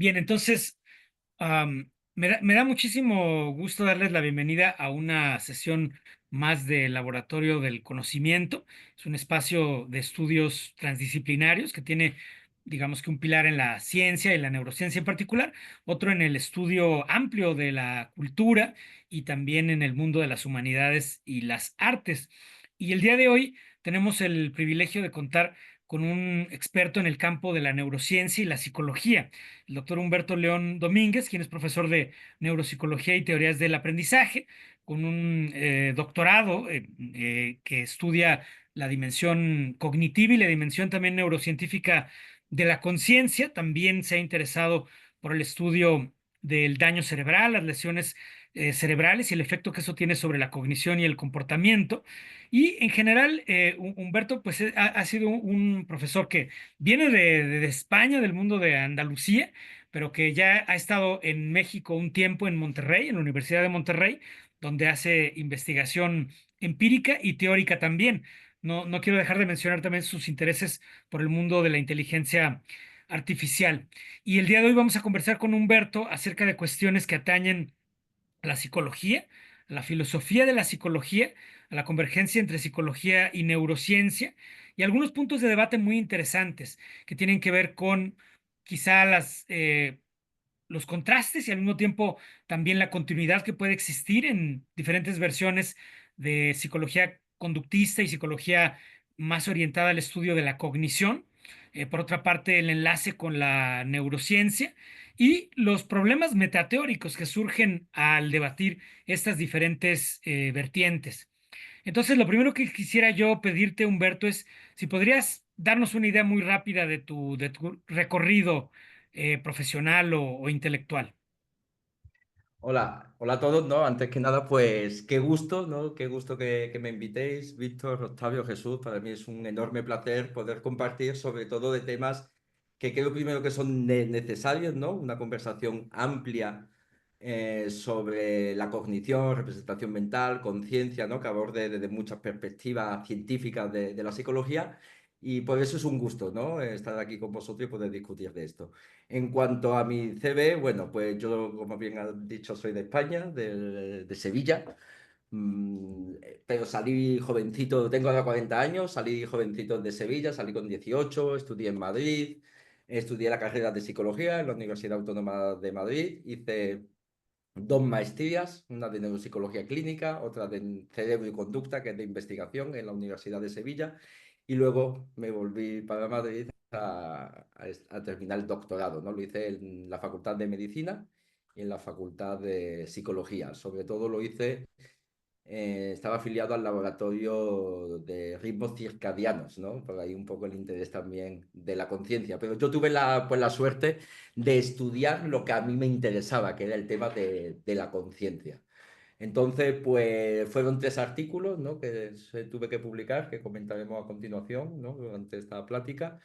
Bien, entonces, me da muchísimo gusto darles la bienvenida a una sesión más de Laboratorio del Conocimiento. Es un espacio de estudios transdisciplinarios que tiene, digamos que un pilar en la ciencia y la neurociencia en particular, otro en el estudio amplio de la cultura y también en el mundo de las humanidades y las artes. Y el día de hoy tenemos el privilegio de contar con un experto en el campo de la neurociencia y la psicología, el doctor Humberto León Domínguez, quien es profesor de neuropsicología y teorías del aprendizaje, con un doctorado que estudia la dimensión cognitiva y la dimensión también neurocientífica de la conciencia. También se ha interesado por el estudio del daño cerebral, las lesiones cerebrales y el efecto que eso tiene sobre la cognición y el comportamiento. Y en general, Humberto pues ha sido un profesor que viene de España, del mundo de Andalucía, pero que ya ha estado en México un tiempo en Monterrey, en la Universidad de Monterrey, donde hace investigación empírica y teórica también. No quiero dejar de mencionar también sus intereses por el mundo de la inteligencia artificial. Y el día de hoy vamos a conversar con Humberto acerca de cuestiones que atañen a la psicología, a la filosofía de la psicología, a la convergencia entre psicología y neurociencia, y algunos puntos de debate muy interesantes que tienen que ver con quizá los contrastes y al mismo tiempo también la continuidad que puede existir en diferentes versiones de psicología conductista y psicología más orientada al estudio de la cognición. Por otra parte, el enlace con la neurociencia y los problemas metateóricos que surgen al debatir estas diferentes vertientes. Entonces, lo primero que quisiera yo pedirte, Humberto, es si podrías darnos una idea muy rápida de tu recorrido profesional o intelectual. Hola, hola a todos, ¿no? Antes que nada, pues qué gusto, ¿no? Qué gusto que me invitéis, Víctor, Octavio, Jesús. Para mí es un enorme placer poder compartir sobre todo de temas que creo primero que son necesarios, ¿no? Una conversación amplia sobre la cognición, representación mental, conciencia, ¿no? Que aborde desde muchas perspectivas científicas de la psicología. Y por eso es un gusto, ¿no? Estar aquí con vosotros y poder discutir de esto. En cuanto a mi CV, bueno, pues yo, como bien has dicho, soy de España, de Sevilla, pero salí jovencito, tengo ahora 40 años, salí jovencito de Sevilla, salí con 18, estudié en Madrid, estudié la carrera de psicología en la Universidad Autónoma de Madrid, hice dos maestrías, una de neuropsicología clínica, otra de cerebro y conducta, que es de investigación en la Universidad de Sevilla, y luego me volví para Madrid a terminar el doctorado, ¿no? Lo hice en la Facultad de Medicina y en la Facultad de Psicología. Sobre todo lo hice estaba afiliado al laboratorio de ritmos circadianos, ¿no? Por ahí un poco el interés también de la conciencia. Pero yo tuve la suerte de estudiar lo que a mí me interesaba, que era el tema de la conciencia. Entonces, pues fueron tres artículos, ¿no? Que tuve que publicar, que comentaremos a continuación, ¿no? Durante esta plática.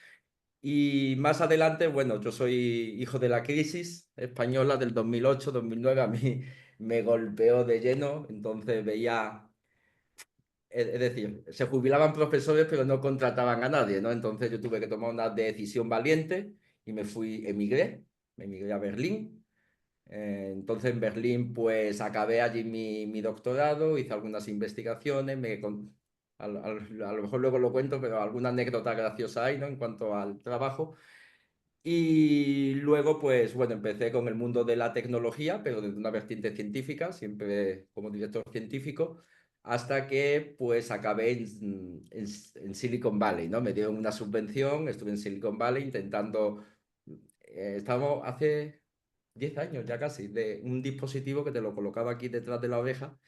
Y más adelante, bueno, yo soy hijo de la crisis española del 2008-2009, a mí me golpeó de lleno, entonces veía, es decir, se jubilaban profesores pero no contrataban a nadie, ¿no? Entonces yo tuve que tomar una decisión valiente y emigré a Berlín. Entonces en Berlín pues acabé allí mi doctorado, hice algunas investigaciones, a lo mejor luego lo cuento, pero alguna anécdota graciosa hay, ¿no? En cuanto al trabajo. Y luego, pues bueno, empecé con el mundo de la tecnología, pero desde una vertiente científica, siempre como director científico, hasta que pues acabé en Silicon Valley, ¿no? Me dieron una subvención, estuve en Silicon Valley intentando, estábamos hace 10 años ya casi, de un dispositivo que te lo colocaba aquí detrás de la oreja,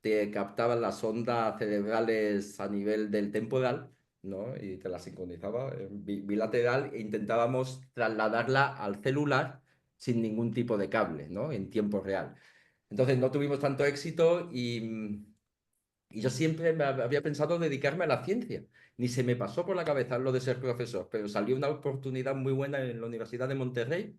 te captaban las ondas cerebrales a nivel del temporal, ¿no? Y te las sincronizaba en bilateral e intentábamos trasladarla al celular sin ningún tipo de cable, ¿no? En tiempo real. Entonces no tuvimos tanto éxito y yo siempre había pensado dedicarme a la ciencia. Ni se me pasó por la cabeza lo de ser profesor, pero salió una oportunidad muy buena en la Universidad de Monterrey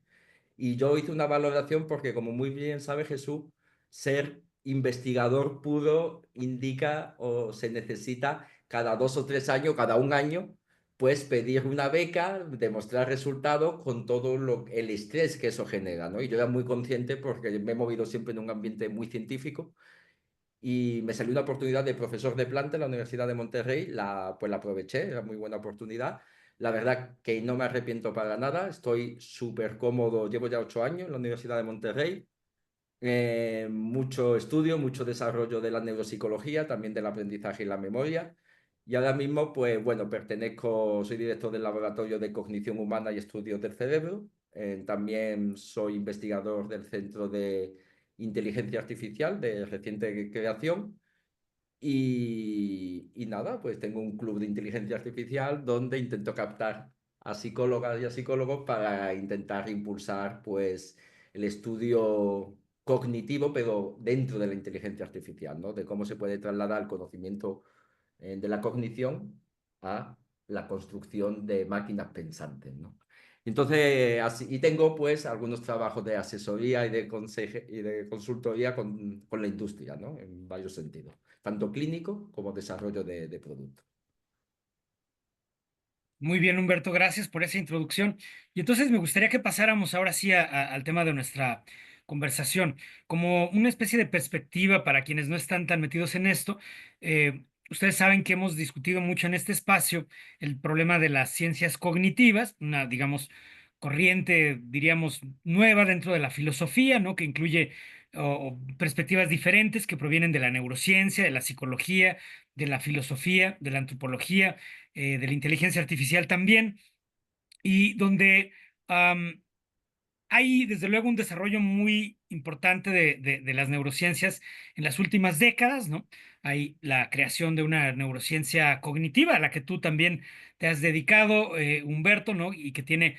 y yo hice una valoración porque, como muy bien sabe Jesús, ser investigador puro indica o se necesita cada 2 o 3 años, cada un año, pues pedir una beca, demostrar resultados con todo el estrés que eso genera, ¿no? Y yo era muy consciente porque me he movido siempre en un ambiente muy científico y me salió una oportunidad de profesor de planta en la Universidad de Monterrey, pues la aproveché, era muy buena oportunidad. La verdad que no me arrepiento para nada, estoy súper cómodo, llevo ya 8 años en la Universidad de Monterrey, mucho estudio, mucho desarrollo de la neuropsicología, también del aprendizaje y la memoria. Y ahora mismo, pues bueno, soy director del Laboratorio de Cognición Humana y Estudios del Cerebro. También soy investigador del Centro de Inteligencia Artificial de reciente creación. Y nada, pues tengo un club de inteligencia artificial donde intento captar a psicólogas y a psicólogos para intentar impulsar pues el estudio cognitivo, pero dentro de la inteligencia artificial, ¿no? De cómo se puede trasladar el conocimiento de la cognición a la construcción de máquinas pensantes, ¿no? Entonces, así, y tengo pues algunos trabajos de asesoría y de consultoría con la industria, ¿no? En varios sentidos, tanto clínico como desarrollo de productos. Muy bien, Humberto, gracias por esa introducción. Y entonces me gustaría que pasáramos ahora sí al tema de nuestra conversación, como una especie de perspectiva para quienes no están tan metidos en esto. Ustedes saben que hemos discutido mucho en este espacio el problema de las ciencias cognitivas, una, digamos, corriente, diríamos, nueva dentro de la filosofía, ¿no? Que incluye o perspectivas diferentes que provienen de la neurociencia, de la psicología, de la filosofía, de la antropología, de la inteligencia artificial también, y donde am, hay desde luego un desarrollo muy importante de las neurociencias en las últimas décadas, ¿no? Hay la creación de una neurociencia cognitiva a la que tú también te has dedicado, Humberto, ¿no? Y que tiene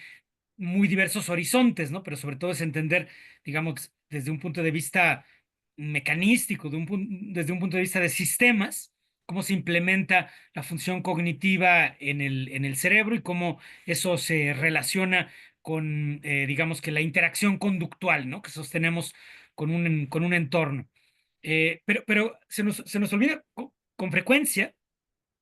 muy diversos horizontes, ¿no? Pero sobre todo es entender, digamos, desde un punto de vista mecanístico, desde un punto de vista de sistemas, cómo se implementa la función cognitiva en el cerebro y cómo eso se relaciona con, digamos que la interacción conductual, ¿no? Que sostenemos con un entorno. Pero se nos olvida con frecuencia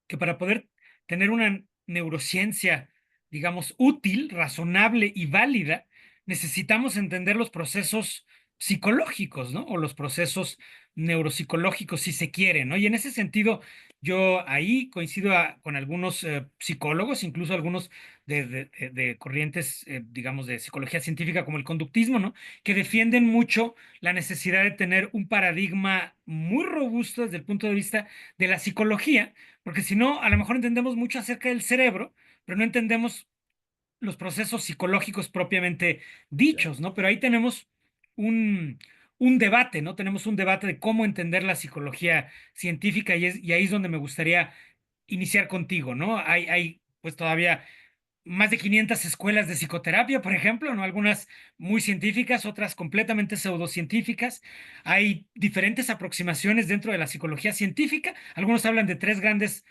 que para poder tener una neurociencia, digamos, útil, razonable y válida, necesitamos entender los procesos psicológicos, ¿no? O los procesos neuropsicológicos, si se quiere, ¿no? Y en ese sentido, yo ahí coincido con algunos psicólogos, incluso algunos de corrientes, digamos, de psicología científica como el conductismo, ¿no? Que defienden mucho la necesidad de tener un paradigma muy robusto desde el punto de vista de la psicología, porque si no, a lo mejor entendemos mucho acerca del cerebro, pero no entendemos los procesos psicológicos propiamente Ya. dichos, ¿no? Pero ahí tenemos un, un debate, ¿no? Tenemos un debate de cómo entender la psicología científica y ahí es donde me gustaría iniciar contigo, ¿no? Hay pues todavía más de 500 escuelas de psicoterapia, por ejemplo, ¿no? Algunas muy científicas, otras completamente pseudocientíficas. Hay diferentes aproximaciones dentro de la psicología científica. Algunos hablan de tres grandes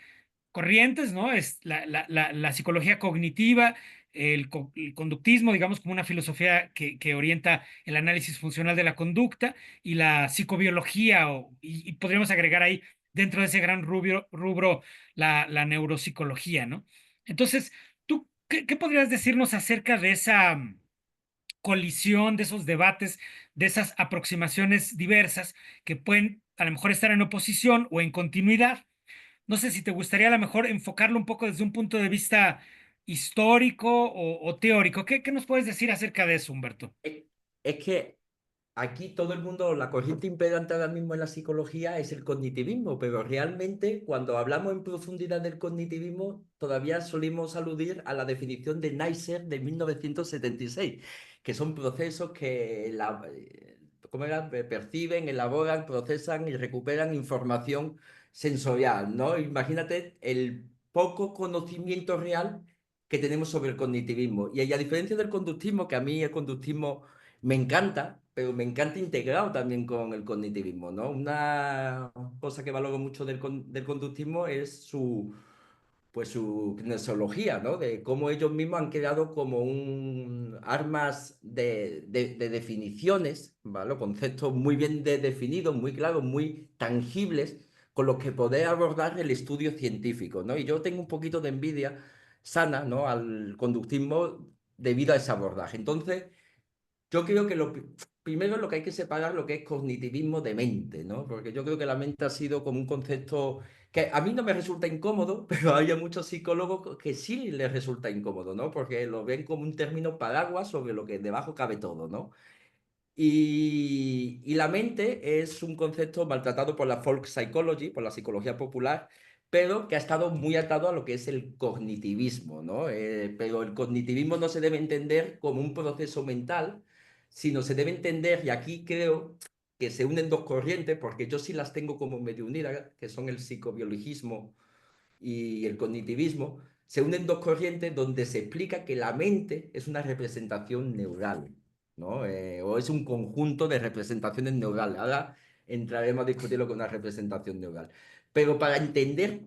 corrientes, ¿no? Es la psicología cognitiva, el conductismo, digamos, como una filosofía que orienta el análisis funcional de la conducta, y la psicobiología, y podríamos agregar ahí, dentro de ese gran rubro, la neuropsicología, ¿no? Entonces, ¿tú qué podrías decirnos acerca de esa colisión, de esos debates, de esas aproximaciones diversas que pueden a lo mejor estar en oposición o en continuidad? No sé si te gustaría a lo mejor enfocarlo un poco desde un punto de vista histórico o teórico. ¿Qué nos puedes decir acerca de eso, Humberto? Es, es que aquí todo el mundo, la corriente imperante ahora mismo en la psicología es el cognitivismo, pero realmente cuando hablamos en profundidad del cognitivismo, todavía solimos aludir a la definición de Neisser de 1976, que son procesos que ¿cómo era? Perciben, elaboran, procesan y recuperan información sensorial, ¿no? Imagínate el poco conocimiento real que tenemos sobre el cognitivismo. Y a diferencia del conductismo, que a mí el conductismo me encanta, pero me encanta integrado también con el cognitivismo, ¿no? Una cosa que valoro mucho del conductismo es su kinesiología, ¿no? De cómo ellos mismos han creado como un armas de definiciones, ¿vale? Conceptos muy bien definidos, muy claros, muy tangibles, con los que poder abordar el estudio científico, ¿no? Y yo tengo un poquito de envidia sana, ¿no? al conductismo debido a ese abordaje. Entonces, yo creo que primero lo que hay que separar lo que es cognitivismo de mente, ¿no? Porque yo creo que la mente ha sido como un concepto que a mí no me resulta incómodo, pero hay muchos psicólogos que sí les resulta incómodo, ¿no? Porque lo ven como un término paraguas sobre lo que debajo cabe todo, ¿no? Y la mente es un concepto maltratado por la folk psychology, por la psicología popular, pero que ha estado muy atado a lo que es el cognitivismo, ¿no? Pero el cognitivismo no se debe entender como un proceso mental, sino se debe entender, y aquí creo que se unen dos corrientes, porque yo sí las tengo como medio unidas, que son el psicobiologismo y el cognitivismo, se unen dos corrientes donde se explica que la mente es una representación neural, ¿no? O es un conjunto de representaciones neurales. Ahora entraremos a discutir lo que es una representación neural. Pero para entender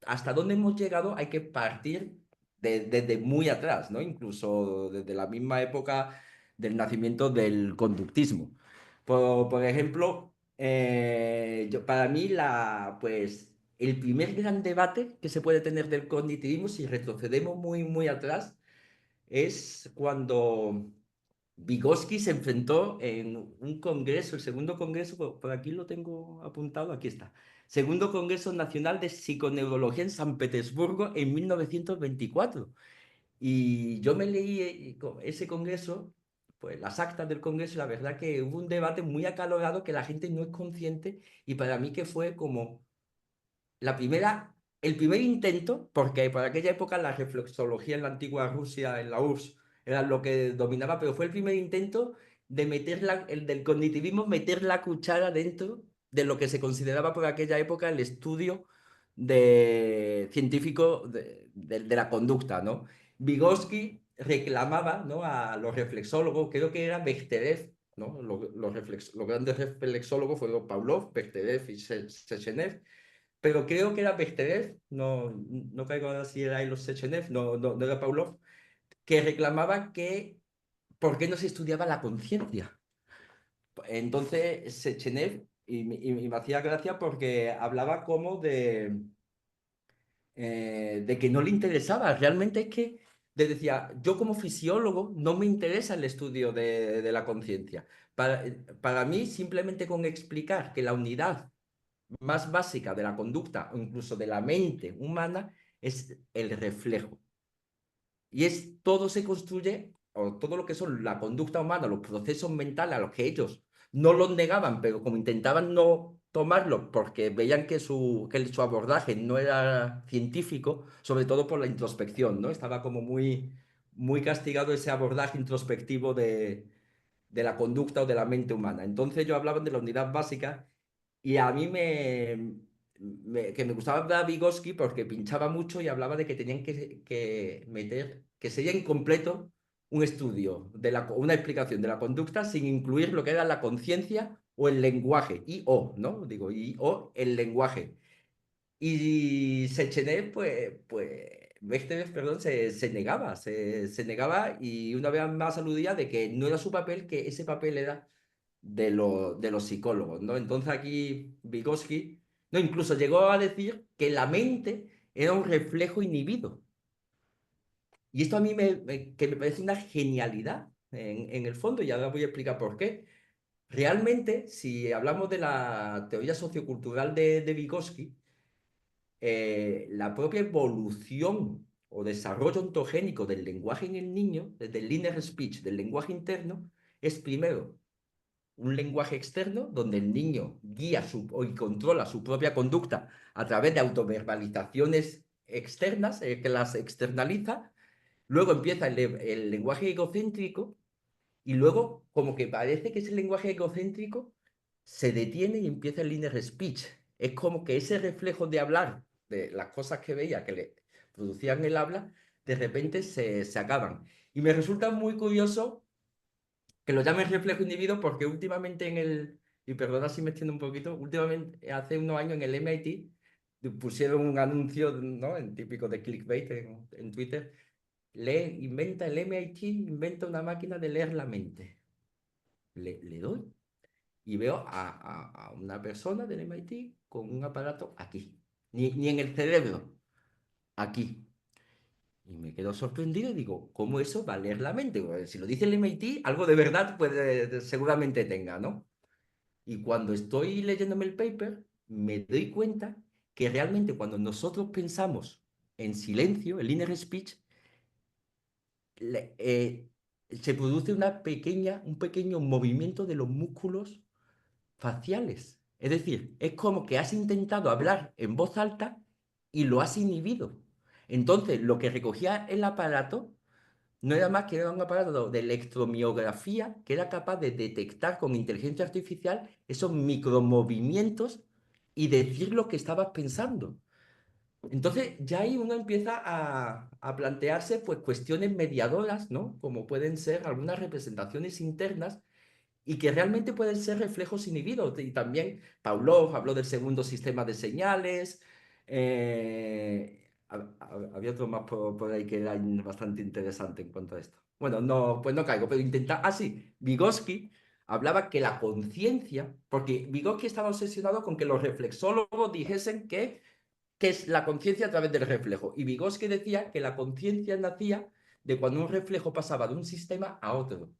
hasta dónde hemos llegado hay que partir desde muy atrás, ¿no? Incluso desde la misma época del nacimiento del conductismo. Por ejemplo, para mí pues, el primer gran debate que se puede tener del cognitivismo, si retrocedemos muy, muy atrás, es cuando Vygotsky se enfrentó en un congreso, el segundo congreso, por aquí lo tengo apuntado, aquí está. Segundo Congreso Nacional de Psiconeurología en San Petersburgo en 1924. Y yo me leí ese congreso, pues las actas del congreso, y la verdad que hubo un debate muy acalorado que la gente no es consciente y para mí que fue como el primer intento, porque por aquella época la reflexología en la antigua Rusia, en la URSS, era lo que dominaba, pero fue el primer intento de el del cognitivismo, meter la cuchara dentro de lo que se consideraba por aquella época el estudio científico de la conducta, ¿no? Vygotsky reclamaba, ¿no? a los reflexólogos, creo que era Bechterev, ¿no? Los grandes reflexólogos fueron Pavlov, Bechterev y Sechenov, pero creo que era Bechterev, no caigo ahora si era los Sechenov, no era Pavlov, que reclamaba que por qué no se estudiaba la conciencia. Entonces, Sechenov, y me hacía gracia porque hablaba como de que no le interesaba. Realmente es que decía, yo como fisiólogo no me interesa el estudio de la conciencia. Para mí, simplemente con explicar que la unidad más básica de la conducta o incluso de la mente humana es el reflejo. Y todo se construye, o todo lo que son la conducta humana, los procesos mentales a los que ellos no los negaban, pero como intentaban no tomarlos porque veían que su abordaje no era científico, sobre todo por la introspección, ¿no? Estaba como muy, muy castigado ese abordaje introspectivo de la conducta o de la mente humana. Entonces yo hablaba de la unidad básica y a mí que me gustaba hablar Vygotsky porque pinchaba mucho y hablaba de que tenían que meter, que sería incompleto un estudio, una explicación de la conducta sin incluir lo que era la conciencia o el lenguaje, ¿no? Digo, o el lenguaje. Y Sechenov, Bechterev, perdón, se negaba y una vez más aludía de que no era su papel, que ese papel era de los psicólogos, ¿no? Entonces aquí Vygotsky, no, incluso llegó a decir que la mente era un reflejo inhibido. Y esto a mí que me parece una genialidad en el fondo, y ahora voy a explicar por qué. Realmente, si hablamos de la teoría sociocultural de Vygotsky, la propia evolución o desarrollo ontogénico del lenguaje en el niño, desde el inner speech, del lenguaje interno, es primero un lenguaje externo donde el niño y controla su propia conducta a través de autoverbalizaciones externas, que las externaliza. Luego empieza el lenguaje egocéntrico y luego como que parece que ese lenguaje egocéntrico se detiene y empieza el inner speech. Es como que ese reflejo de hablar, de las cosas que veía que le producían el habla, de repente se acaban. Y me resulta muy curioso que lo llamen reflejo individuo porque últimamente y perdona si me extiendo un poquito, últimamente, hace unos años en el MIT pusieron un anuncio, ¿no? En típico de clickbait en Twitter, el MIT, inventa una máquina de leer la mente. Le doy y veo a una persona del MIT con un aparato aquí, ni en el cerebro, aquí. Y me quedo sorprendido y digo, ¿cómo eso va a leer la mente? Pues, si lo dice el MIT, algo de verdad puede, seguramente tenga, ¿no? Y cuando estoy leyéndome el paper, me doy cuenta que realmente cuando nosotros pensamos en silencio, el inner speech, le- eh, se produce un pequeño movimiento de los músculos faciales. Es decir, es como que has intentado hablar en voz alta y lo has inhibido. Entonces, lo que recogía el aparato no era más que era un aparato de electromiografía que era capaz de detectar con inteligencia artificial esos micromovimientos y decir lo que estabas pensando. Entonces, ya ahí uno empieza a plantearse pues cuestiones mediadoras, ¿no? Como pueden ser algunas representaciones internas y que realmente pueden ser reflejos inhibidos. Y también Pavlov habló del segundo sistema de señales. Había otro más por ahí que era bastante interesante en cuanto a esto. Bueno, no, pues no caigo, pero intenta. Ah, sí, Vygotsky hablaba que la conciencia, porque Vygotsky estaba obsesionado con que los reflexólogos dijesen que es la conciencia a través del reflejo. Y Vygotsky decía que la conciencia nacía de cuando un reflejo pasaba de un sistema a otro.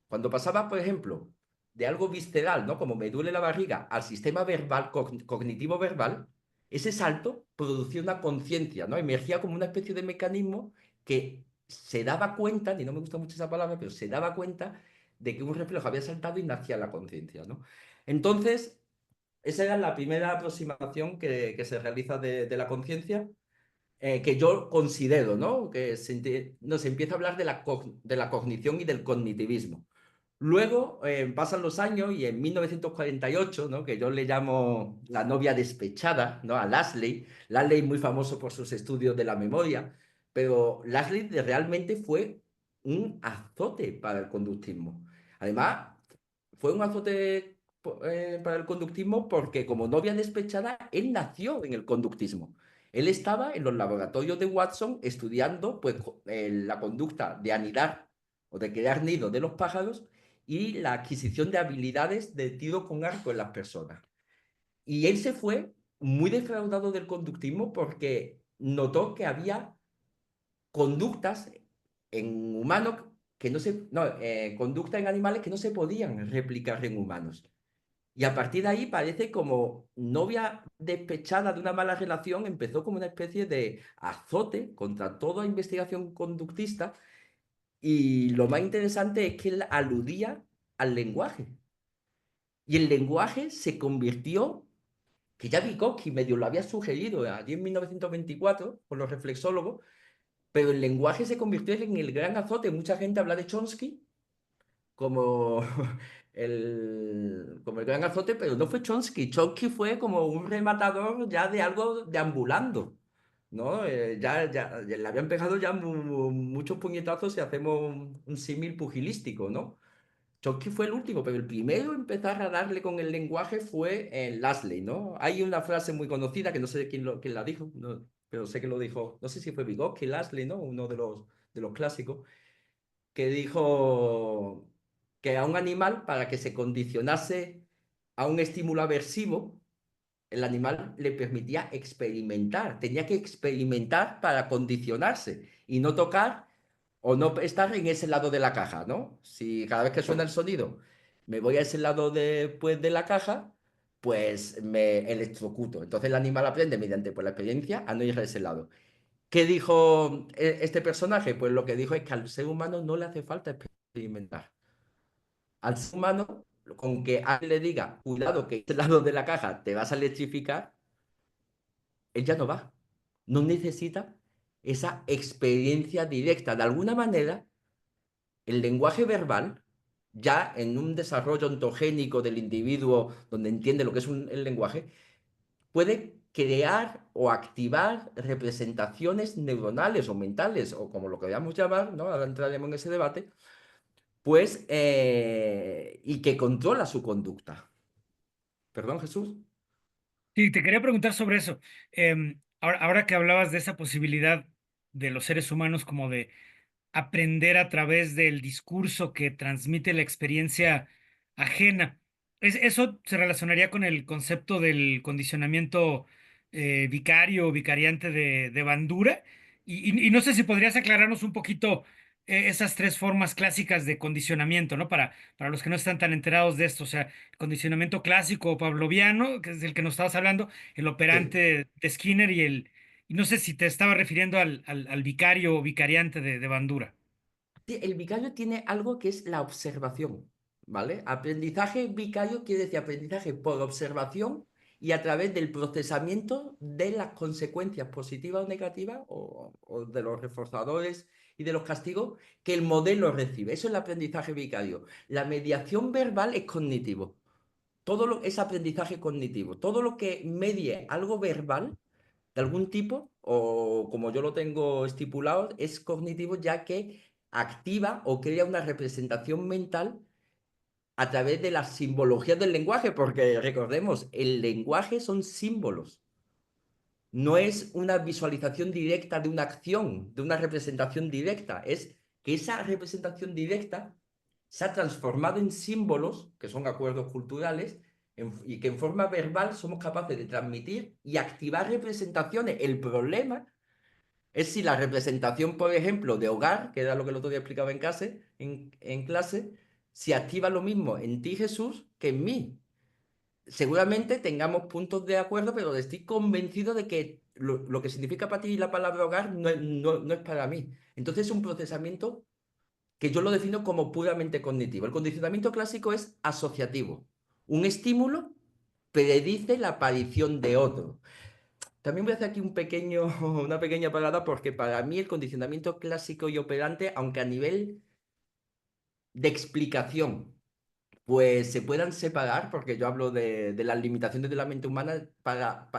Cuando pasaba, por ejemplo, de algo visceral, ¿no? Como me duele la barriga, al sistema verbal, cognitivo verbal, ese salto producía una conciencia, ¿no? Emergía como una especie de mecanismo que se daba cuenta, y no me gusta mucho esa palabra, pero se daba cuenta de que un reflejo había saltado y nacía la conciencia, ¿no? Entonces, esa era la primera aproximación que se realiza de la conciencia, que yo considero, ¿no? Que se empieza a hablar de la cognición y del cognitivismo. Luego pasan los años y en 1948, ¿no? Que yo le llamo la novia despechada, ¿no? A Lashley. Lashley muy famoso por sus estudios de la memoria, pero Lashley realmente fue un azote para el conductismo. Además, fue un azote para el conductismo porque como novia despechada, él nació en el conductismo. Él estaba en los laboratorios de Watson estudiando pues, la conducta de anidar o de crear nidos de los pájaros y la adquisición de habilidades de tiro con arco en las personas. Y él se fue muy defraudado del conductismo porque notó que había conductas en humanos que no se, no, conductas en animales que no se podían replicar en humanos. Y a partir de ahí parece como novia despechada de una mala relación, empezó como una especie de azote contra toda investigación conductista y lo más interesante es que él aludía al lenguaje. Y el lenguaje se convirtió, que ya Vygotsky medio lo había sugerido allí en 1924 con los reflexólogos, pero el lenguaje se convirtió en el gran azote. Mucha gente habla de Chomsky como como el gran azote, pero no fue Chomsky. Chomsky fue como un rematador ya de algo deambulando, ¿no? Ya le habían pegado ya muchos puñetazos si hacemos un símil pugilístico, ¿no? Chomsky fue el último, pero el primero en empezar a darle con el lenguaje fue Lashley, ¿no? Hay una frase muy conocida que no sé quién la dijo, pero sé que lo dijo, no sé si fue Vygotsky, Lashley, ¿no? Uno de los clásicos que dijo que a un animal, para que se condicionase a un estímulo aversivo, el animal le permitía experimentar, tenía que experimentar para condicionarse y no tocar o no estar en ese lado de la caja, ¿no? Si cada vez que suena el sonido me voy a ese lado de la caja, pues me electrocuto. Entonces el animal aprende mediante pues, la experiencia a no ir a ese lado. ¿Qué dijo este personaje? Pues lo que dijo es que al ser humano no le hace falta experimentar. Al ser humano, con que alguien le diga, cuidado, que este lado de la caja te vas a electrificar, él ya no va. No necesita esa experiencia directa. De alguna manera, el lenguaje verbal, ya en un desarrollo ontogénico del individuo donde entiende lo que es el lenguaje, puede crear o activar representaciones neuronales o mentales, o como lo queramos llamar, ¿no? Ahora entraremos en ese debate, pues, y que controla su conducta. Perdón, Jesús. Sí, te quería preguntar sobre eso. Ahora que hablabas de esa posibilidad de los seres humanos como de aprender a través del discurso que transmite la experiencia ajena. Eso se relacionaría con el concepto del condicionamiento vicario o vicariante de Bandura. Y no sé si podrías aclararnos un poquito esas tres formas clásicas de condicionamiento, ¿no? Para los que no están tan enterados de esto, o sea, el condicionamiento clásico o pavloviano, que es el que nos estabas hablando, el Sí. operante de Skinner y no sé si te estaba refiriendo al vicario o vicariante de Bandura. Sí, el vicario tiene algo que es la observación, ¿vale? Aprendizaje vicario quiere decir aprendizaje por observación y a través del procesamiento de las consecuencias positivas o negativas o de los reforzadores y de los castigos que el modelo recibe. Eso es el aprendizaje vicario. La mediación verbal es cognitivo. Todo lo es aprendizaje cognitivo. Todo lo que medie algo verbal de algún tipo, o como yo lo tengo estipulado, es cognitivo ya que activa o crea una representación mental a través de las simbologías del lenguaje, porque recordemos, el lenguaje son símbolos, no es una visualización directa de una acción, de una representación directa, es que esa representación directa se ha transformado en símbolos, que son acuerdos culturales, y que en forma verbal somos capaces de transmitir y activar representaciones. El problema es si la representación, por ejemplo, de hogar, que era lo que el otro día explicaba en clase, si activa lo mismo en ti, Jesús, que en mí. Seguramente tengamos puntos de acuerdo, pero estoy convencido de que lo que significa para ti la palabra hogar no es para mí. Entonces es un procesamiento que yo lo defino como puramente cognitivo. El condicionamiento clásico es asociativo. Un estímulo predice la aparición de otro. También voy a hacer aquí una pequeña parada porque para mí el condicionamiento clásico y operante, aunque a nivel de explicación, pues se puedan separar, porque yo hablo de las limitaciones de la mente humana,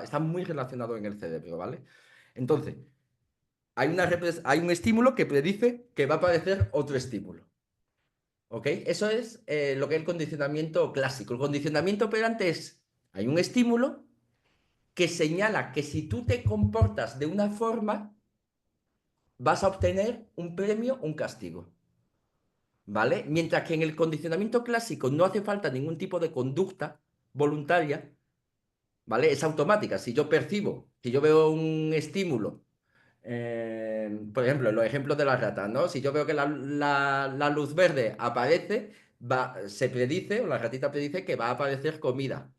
están muy relacionados en el cerebro, ¿vale? Entonces, hay un estímulo que predice que va a aparecer otro estímulo, ¿ok? Eso es lo que es el condicionamiento clásico. El condicionamiento operante es, hay un estímulo que señala que si tú te comportas de una forma, vas a obtener un premio o un castigo, ¿vale? Mientras que en el condicionamiento clásico no hace falta ningún tipo de conducta voluntaria, ¿vale? Es automática. Si yo veo un estímulo, por ejemplo, en los ejemplos de las ratas, ¿no? Si yo veo que la luz verde aparece, se predice, o la ratita predice que va a aparecer comida,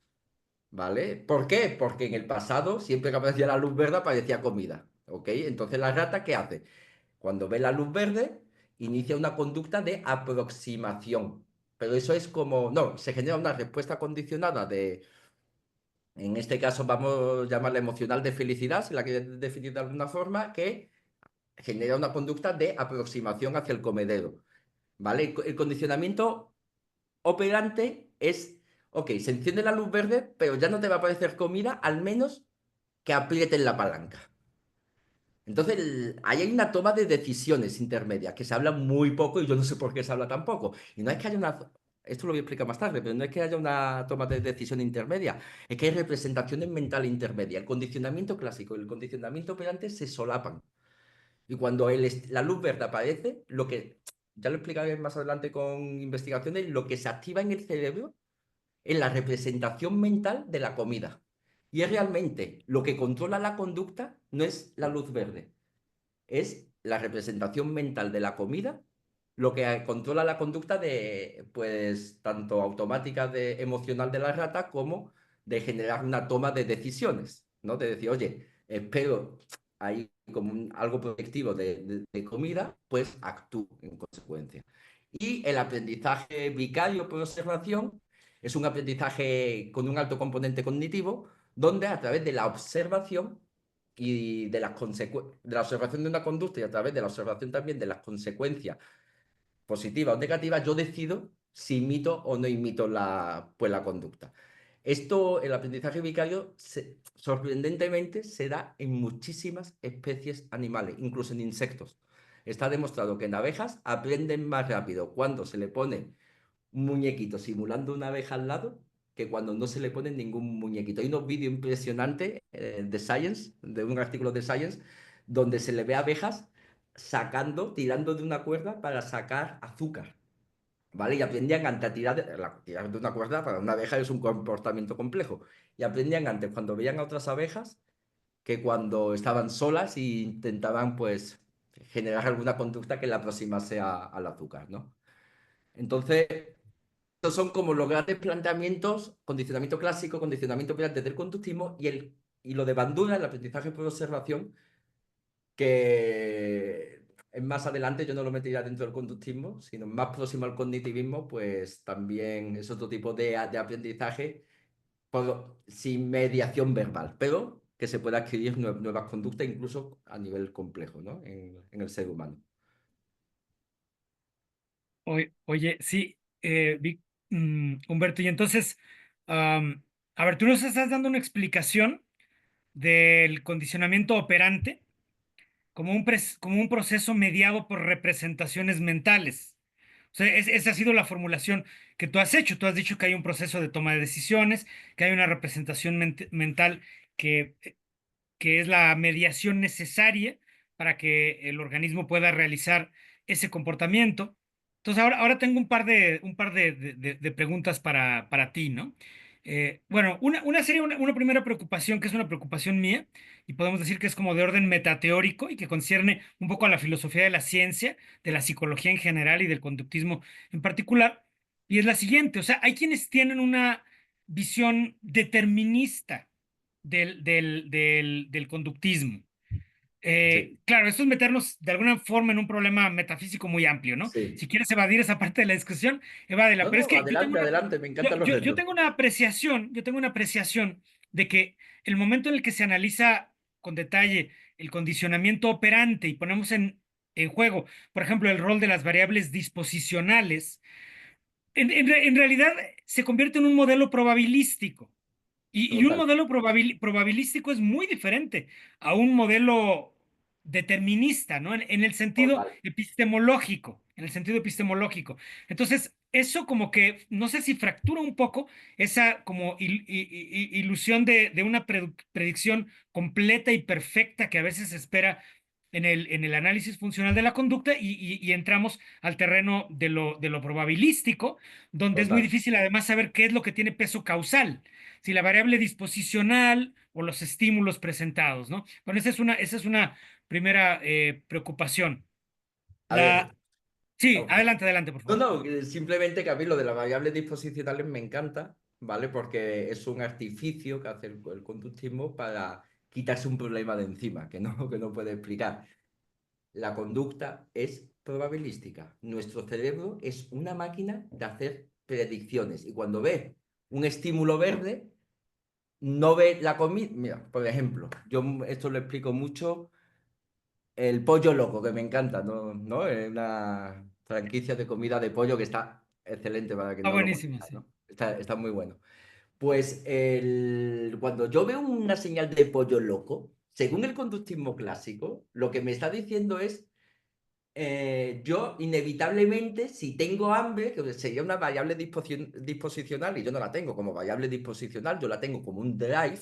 ¿vale? ¿Por qué? Porque en el pasado, siempre que aparecía la luz verde, aparecía comida, ¿ok? Entonces la rata, ¿qué hace? Cuando ve la luz verde, inicia una conducta de aproximación. Pero eso es como, no, se genera una respuesta condicionada en este caso vamos a llamarla emocional de felicidad, si la quieres definir de alguna forma, que genera una conducta de aproximación hacia el comedero. ¿Vale? El condicionamiento operante es, ok, se enciende la luz verde, pero ya no te va a aparecer comida, al menos que aprieten la palanca. Entonces, ahí hay una toma de decisiones intermedias que se habla muy poco y yo no sé por qué se habla tan poco. Y no es que haya esto lo voy a explicar más tarde, pero no es que haya una toma de decisión intermedia, es que hay representaciones mentales intermedias. El condicionamiento clásico y el condicionamiento operante se solapan. Y cuando la luz verde aparece, ya lo explicaré más adelante con investigaciones, lo que se activa en el cerebro es la representación mental de la comida. Y es realmente lo que controla la conducta, no es la luz verde, es la representación mental de la comida lo que controla la conducta de, pues, tanto automática de emocional de la rata como de generar una toma de decisiones, ¿no? De decir, oye, espero ahí como algo proyectivo de comida, pues actúo en consecuencia. Y el aprendizaje vicario por observación es un aprendizaje con un alto componente cognitivo, donde a través de la observación y de la observación de una conducta y a través de la observación también de las consecuencias positivas o negativas, yo decido si imito o no imito la conducta. Esto, el aprendizaje vicario, sorprendentemente, se da en muchísimas especies animales, incluso en insectos. Está demostrado que en abejas aprenden más rápido cuando se le pone un muñequito simulando una abeja al lado que cuando no se le pone ningún muñequito. Hay unos vídeos impresionantes de Science, de un artículo de Science, donde se le ve abejas tirando de una cuerda para sacar azúcar, ¿vale? Y aprendían antes a tirar de una cuerda para una abeja es un comportamiento complejo. Y aprendían antes, cuando veían a otras abejas, que cuando estaban solas e intentaban pues generar alguna conducta que la aproximase al azúcar, ¿no? Entonces, estos son como los grandes planteamientos, condicionamiento clásico, condicionamiento operante del conductismo y lo de Bandura, el aprendizaje por observación, que es más adelante, yo no lo metería dentro del conductismo, sino más próximo al cognitivismo, pues también es otro tipo de aprendizaje sin mediación verbal, pero que se pueda adquirir nuevas conductas incluso a nivel complejo, ¿no? En el ser humano. Oye, sí, Humberto, y entonces, am, a ver, tú nos estás dando una explicación del condicionamiento operante como como un proceso mediado por representaciones mentales. O sea, esa ha sido la formulación que tú has hecho. Tú has dicho que hay un proceso de toma de decisiones, que hay una representación mental que que es la mediación necesaria para que el organismo pueda realizar ese comportamiento. Entonces, ahora tengo un par de preguntas para ti, ¿no? Bueno, una primera preocupación, que es una preocupación mía, y podemos decir que es como de orden metateórico y que concierne un poco a la filosofía de la ciencia, de la psicología en general y del conductismo en particular, y es la siguiente, o sea, hay quienes tienen una visión determinista del conductismo. Sí, Claro, esto es meternos de alguna forma en un problema metafísico muy amplio, ¿no? sí. Si quieres evadir esa parte de la discusión, evádela. No, Pero es no, que adelante, adelante, me encantan los yo retos. tengo una apreciación, yo tengo una apreciación de que el momento en el que se analiza con detalle el condicionamiento operante y ponemos en juego, por ejemplo, el rol de las variables disposicionales, en realidad se convierte en un modelo probabilístico. Y un Total, modelo probabilístico es muy diferente a un modelo determinista, ¿no? En el sentido total. epistemológico, en el sentido epistemológico. Entonces, eso como que, no sé si fractura un poco esa como ilusión de una predicción completa y perfecta que a veces se espera en el análisis funcional de la conducta y entramos al terreno de lo probabilístico, donde es muy Total. difícil además saber qué es lo que tiene peso causal, si la variable disposicional o los estímulos presentados, ¿no? Bueno, esa es una primera preocupación. A ver, Sí, oh, adelante, adelante, por no, favor. no, simplemente que a mí lo de las variables disposicionales me encanta, ¿vale? Porque es un artificio que hace el conductismo para quitarse un problema de encima, que no puede explicar. La conducta es probabilística. Nuestro cerebro es una máquina de hacer predicciones y cuando ve un estímulo verde, no ve la comida. Mira, por ejemplo, yo esto lo explico mucho. El pollo loco, que me encanta, ¿no? ¿No? Es una franquicia de comida de pollo que está excelente para quien Ah, no lo buenísimo, conozca, sí. ¿no? Está muy bueno. Pues cuando yo veo una señal de pollo loco, según el conductismo clásico, lo que me está diciendo es, yo inevitablemente, si tengo hambre, que sería una variable disposicional, y yo no la tengo como variable disposicional, yo la tengo como un drive,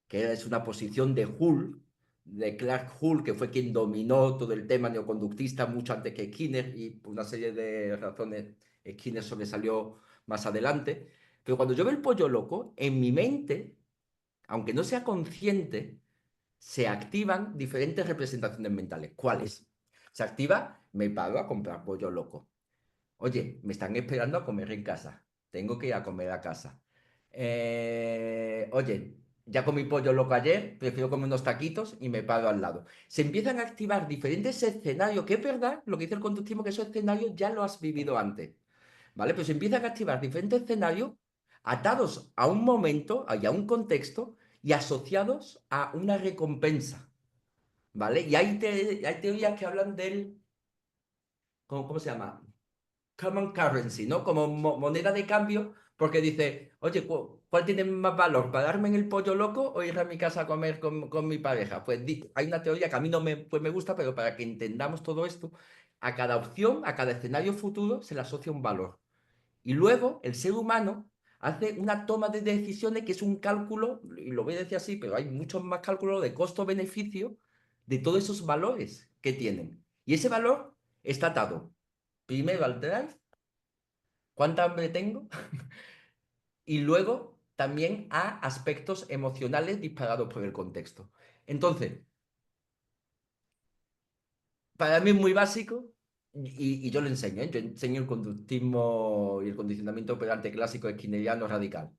que es una posición de Hull, de Clark Hull, que fue quien dominó todo el tema neoconductista mucho antes que Skinner, y por una serie de razones Skinner sobresalió más adelante. Pero cuando yo veo el pollo loco, en mi mente, aunque no sea consciente, se activan diferentes representaciones mentales. ¿Cuáles? Se activa, me paro a comprar pollo loco. Oye, me están esperando a comer en casa. Tengo que ir a comer a casa. Oye, ya comí pollo loco ayer, prefiero comer unos taquitos y me paro al lado. Se empiezan a activar diferentes escenarios, que es verdad, lo que dice el conductismo, que esos escenarios ya lo has vivido antes, ¿vale? Pero se empiezan a activar diferentes escenarios atados a un momento y a un contexto y asociados a una recompensa, ¿vale? Y hay teorías que hablan del, ¿cómo se llama? Common currency, ¿no? Como moneda de cambio, porque dice, oye, ¿cuál tiene más valor? ¿Pagarme en el pollo loco o ir a mi casa a comer con mi pareja? Pues hay una teoría que a mí no me, pues me gusta, pero para que entendamos todo esto, a cada opción, a cada escenario futuro se le asocia un valor. Y luego el ser humano hace una toma de decisiones que es un cálculo, y lo voy a decir así, pero hay muchos más cálculos de costo-beneficio de todos esos valores que tienen. Y ese valor está atado primero al drive, cuánta hambre tengo, y luego también a aspectos emocionales disparados por el contexto. Entonces, para mí es muy básico y yo lo enseño, ¿eh? Yo enseño el conductismo y el condicionamiento operante clásico skinneriano radical,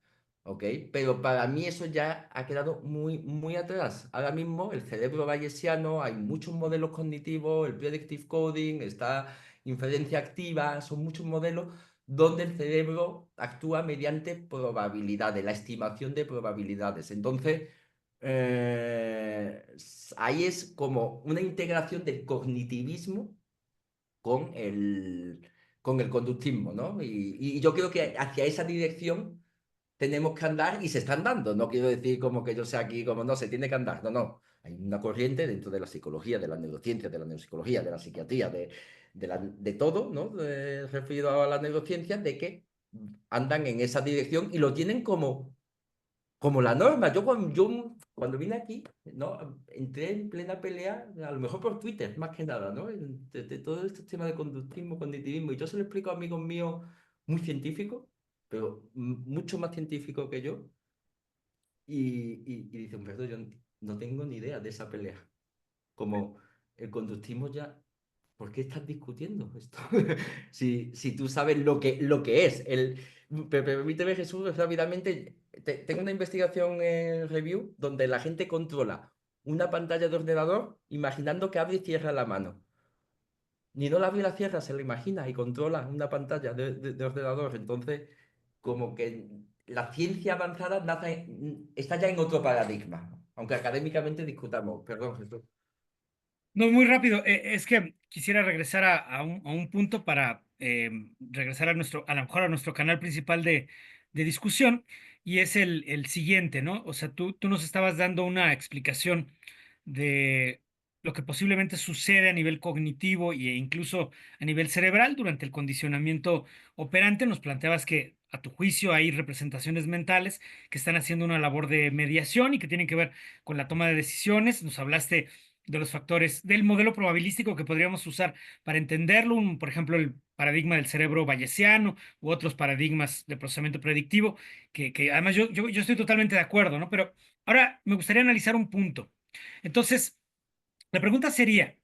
¿ok? Pero para mí eso ya ha quedado muy, muy atrás. Ahora mismo el cerebro bayesiano, hay muchos modelos cognitivos, el predictive coding, está inferencia activa, son muchos modelos donde el cerebro actúa mediante probabilidades, la estimación de probabilidades. Entonces, ahí es como una integración del cognitivismo con con el conductismo, ¿no? Y yo creo que hacia esa dirección tenemos que andar y se están dando. No quiero decir como que yo sea aquí, como no, se tiene que andar. No, no. Hay una corriente dentro de la psicología, de la neurociencia, de la neuropsicología, de la psiquiatría, de todo, ¿no? Referido a la neurociencia, de que andan en esa dirección y lo tienen como la norma. Yo cuando vine aquí, ¿no? Entré en plena pelea, a lo mejor por Twitter, más que nada, ¿no? De todo este tema de conductismo, cognitivismo. Y yo se lo explico a amigos míos muy científicos, pero mucho más científicos que yo. Y dice, Humberto, yo no tengo ni idea de esa pelea. Como el conductismo ya, ¿por qué estás discutiendo esto? Si tú sabes lo que es. Permíteme, Jesús, rápidamente. Tengo una investigación en review donde la gente controla una pantalla de ordenador imaginando que abre y cierra la mano. Ni no la abre y la cierra, se la imagina y controla una pantalla de ordenador. Entonces, como que la ciencia avanzada está ya en otro paradigma, aunque académicamente discutamos. Perdón, Jesús. No, muy rápido. Es que quisiera regresar a un punto para regresar a a lo mejor a nuestro canal principal de discusión, y es el siguiente, ¿no? O sea, tú nos estabas dando una explicación de lo que posiblemente sucede a nivel cognitivo e incluso a nivel cerebral durante el condicionamiento operante. Nos planteabas que, a tu juicio, hay representaciones mentales que están haciendo una labor de mediación y que tienen que ver con la toma de decisiones. Nos hablaste de los factores del modelo probabilístico que podríamos usar para entenderlo, por ejemplo, el paradigma del cerebro bayesiano u otros paradigmas de procesamiento predictivo, que además yo estoy totalmente de acuerdo, ¿no? Pero ahora me gustaría analizar un punto. Entonces, la pregunta sería,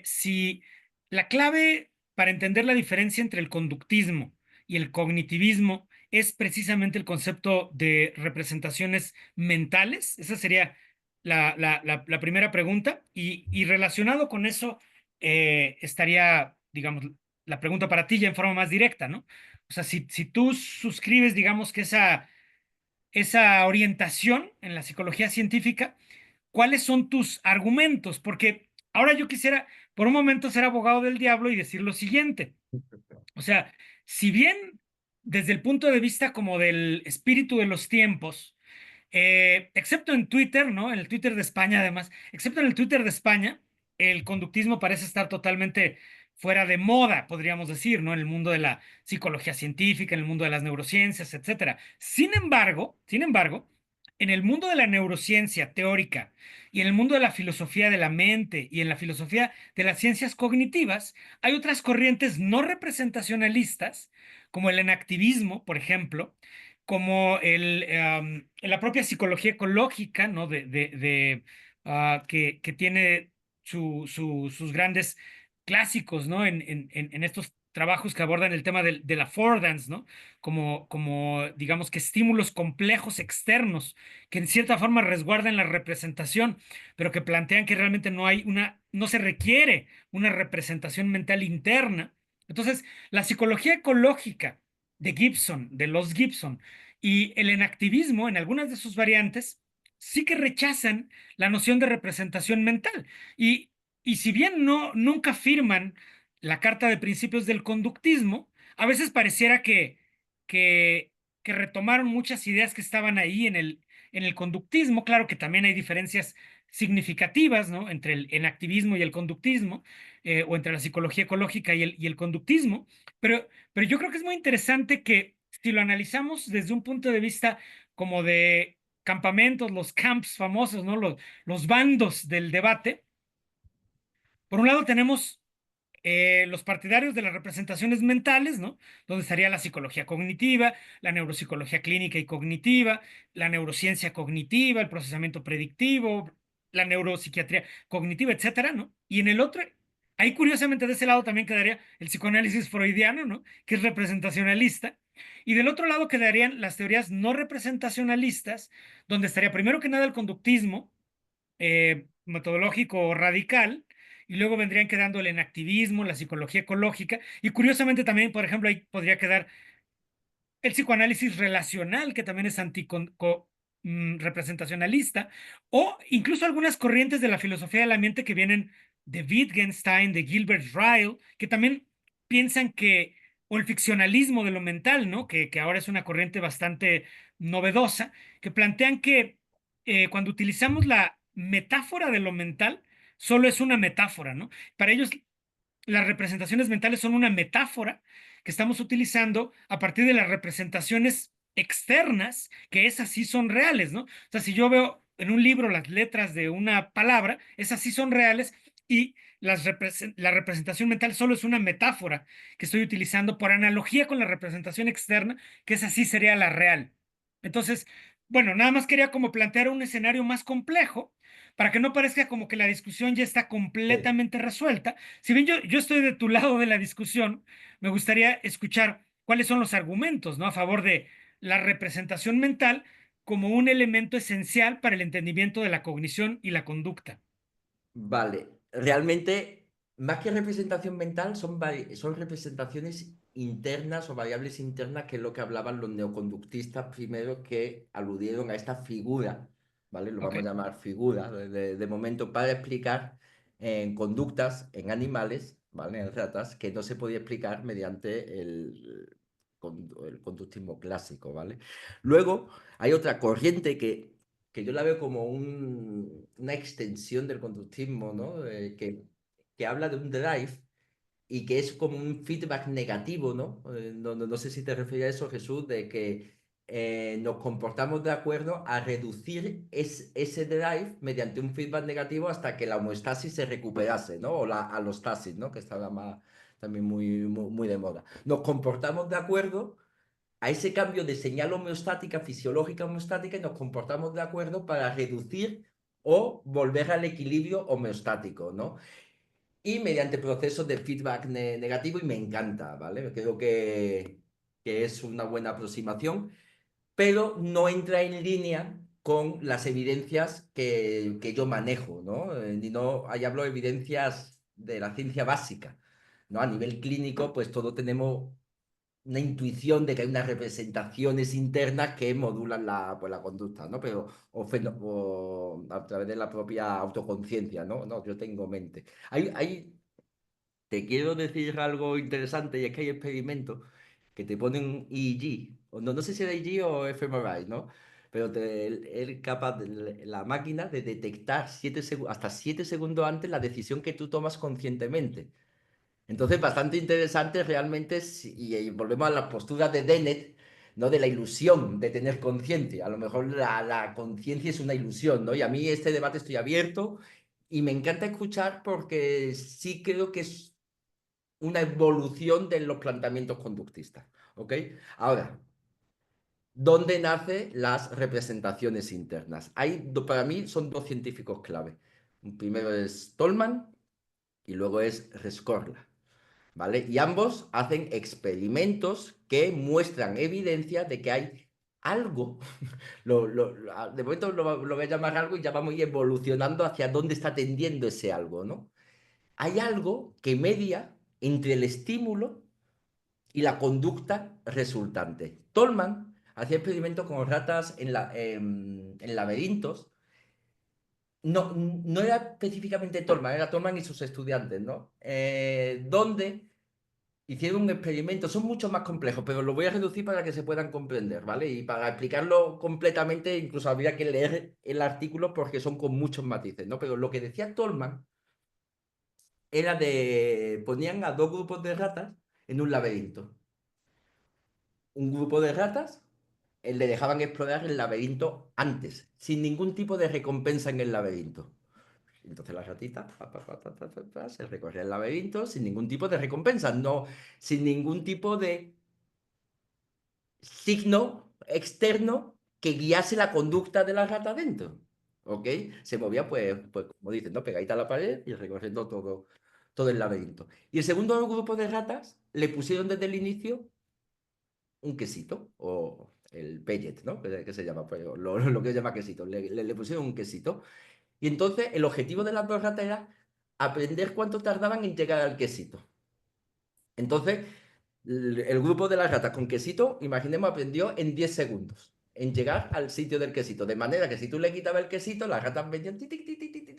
si la clave para entender la diferencia entre el conductismo y el cognitivismo es precisamente el concepto de representaciones mentales. Esa sería la primera pregunta. Y relacionado con eso, estaría, digamos, la pregunta para ti ya en forma más directa, ¿no? O sea, si tú suscribes, digamos, que esa orientación en la psicología científica, ¿cuáles son tus argumentos? Porque ahora yo quisiera por un momento ser abogado del diablo y decir lo siguiente. O sea, si bien desde el punto de vista como del espíritu de los tiempos, excepto en Twitter, ¿no? En el Twitter de España, además, excepto en el Twitter de España, el conductismo parece estar totalmente fuera de moda, podríamos decir, ¿no? En el mundo de la psicología científica, en el mundo de las neurociencias, etcétera. Sin embargo, en el mundo de la neurociencia teórica y en el mundo de la filosofía de la mente y en la filosofía de las ciencias cognitivas, hay otras corrientes no representacionalistas, como el enactivismo, por ejemplo, como la propia psicología ecológica, ¿no? Que tiene sus grandes clásicos, ¿no? En estos trabajos que abordan el tema del affordance, ¿no? Como, digamos que estímulos complejos externos que en cierta forma resguardan la representación, pero que plantean que realmente no se requiere una representación mental interna. Entonces, la psicología ecológica de Gibson, de los Gibson, y el enactivismo, en algunas de sus variantes, sí que rechazan la noción de representación mental. Y, y si bien nunca firman la Carta de Principios del Conductismo, a veces pareciera que, que retomaron muchas ideas que estaban ahí en el conductismo. Claro que también hay diferencias significativas, ¿no? Entre el enactivismo y el conductismo, o entre la psicología ecológica y el conductismo, pero yo creo que es muy interesante que, si lo analizamos desde un punto de vista como de campamentos, los camps famosos, ¿no? Los bandos del debate. Por un lado tenemos los partidarios de las representaciones mentales, ¿no? Donde estaría la psicología cognitiva, la neuropsicología clínica y cognitiva, la neurociencia cognitiva, el procesamiento predictivo, la neuropsiquiatría cognitiva, etcétera, ¿no? Y en el otro, ahí curiosamente de ese lado también quedaría el psicoanálisis freudiano, ¿no? Que es representacionalista. Y del otro lado quedarían las teorías no representacionalistas, donde estaría primero que nada el conductismo metodológico radical, y luego vendrían quedando el enactivismo, la psicología ecológica, y curiosamente también, por ejemplo, ahí podría quedar el psicoanálisis relacional, que también es representacionalista, o incluso algunas corrientes de la filosofía del ambiente que vienen de Wittgenstein, de Gilbert Ryle, que también piensan que, o el ficcionalismo de lo mental, ¿no? Que ahora es una corriente bastante novedosa, que plantean que cuando utilizamos la metáfora de lo mental, solo es una metáfora, ¿no? Para ellos las representaciones mentales son una metáfora que estamos utilizando a partir de las representaciones externas, que esas sí son reales, ¿no? O sea, si yo veo en un libro las letras de una palabra, esas sí son reales y la representación mental solo es una metáfora que estoy utilizando por analogía con la representación externa, que esa sí sería la real. Entonces, bueno, nada más quería como plantear un escenario más complejo para que no parezca como que la discusión ya está Sí. completamente resuelta. Si bien yo estoy de tu lado de la discusión, me gustaría escuchar cuáles son los argumentos, ¿no? A favor de la representación mental como un elemento esencial para el entendimiento de la cognición y la conducta. Vale, realmente, más que representación mental, son representaciones internas o variables internas, que es lo que hablaban los neoconductistas primero, que aludieron a esta figura, ¿vale? Lo ¿Ok? vamos a llamar figura de momento, para explicar conductas en animales, ¿vale? En ratas, que no se podía explicar mediante el conductismo clásico, ¿vale? Luego, hay otra corriente que yo la veo como una extensión del conductismo, ¿no? Que habla de un drive y que es como un feedback negativo, ¿no? No sé si te refieres a eso, Jesús, de que nos comportamos de acuerdo a reducir ese drive mediante un feedback negativo hasta que la homeostasis se recuperase, ¿no? O la alostasis, ¿no? Que está también muy de moda. Nos comportamos de acuerdo a ese cambio de señal homeostática, fisiológica homeostática, y nos comportamos de acuerdo para reducir o volver al equilibrio homeostático, ¿no? Y mediante procesos de feedback negativo, y me encanta, ¿vale? Creo que es una buena aproximación, pero no entra en línea con las evidencias que yo manejo, ¿no? Ni no, ahí hablo de evidencias de la ciencia básica, ¿no? A nivel clínico, pues todos tenemos una intuición de que hay unas representaciones internas que modulan pues, la conducta, ¿no? Pero, o a través de la propia autoconciencia, ¿no? No, yo tengo mente. Te quiero decir algo interesante, y es que hay experimentos que te ponen EEG, o no sé si era EEG o fMRI, ¿no? Pero es capaz la máquina de detectar hasta 7 segundos antes la decisión que tú tomas conscientemente. Entonces, bastante interesante realmente, y volvemos a las posturas de Dennett, ¿no? De la ilusión de tener conciencia. A lo mejor la conciencia es una ilusión, ¿no? Y a mí este debate estoy abierto y me encanta escuchar, porque sí creo que es una evolución de los planteamientos conductistas, ¿ok? Ahora, ¿dónde nacen las representaciones internas? Para mí son dos científicos clave. Un primero es Tolman y luego es Rescorla. ¿Vale? Y ambos hacen experimentos que muestran evidencia de que hay algo, de momento lo voy a llamar algo, y ya vamos a ir evolucionando hacia dónde está tendiendo ese algo, ¿no? Hay algo que media entre el estímulo y la conducta resultante. Tolman hacía experimentos con ratas en laberintos. No era específicamente Tolman, era Tolman y sus estudiantes, ¿no? Donde hicieron un experimento, son mucho más complejos, pero lo voy a reducir para que se puedan comprender, ¿vale? Y para explicarlo completamente, incluso habría que leer el artículo porque son con muchos matices, ¿no? Pero lo que decía Tolman era ponían a dos grupos de ratas en un laberinto. Un grupo de ratas le dejaban explorar el laberinto antes, sin ningún tipo de recompensa en el laberinto. Entonces la ratita se recorría el laberinto sin ningún tipo de recompensa, no, sin ningún tipo de signo externo que guiase la conducta de la rata dentro. ¿ok? Se movía, pues como dicen, ¿no? Pegadita a la pared y recorriendo todo el laberinto. Y el segundo grupo de ratas le pusieron desde el inicio un quesito, o el pellet, ¿no? Que se llama, pues, lo que se llama quesito. Le pusieron un quesito. Y entonces el objetivo de las dos ratas era aprender cuánto tardaban en llegar al quesito. Entonces, el grupo de las ratas con quesito, imaginemos, aprendió en 10 segundos en llegar al sitio del quesito. De manera que si tú le quitabas el quesito, las ratas venían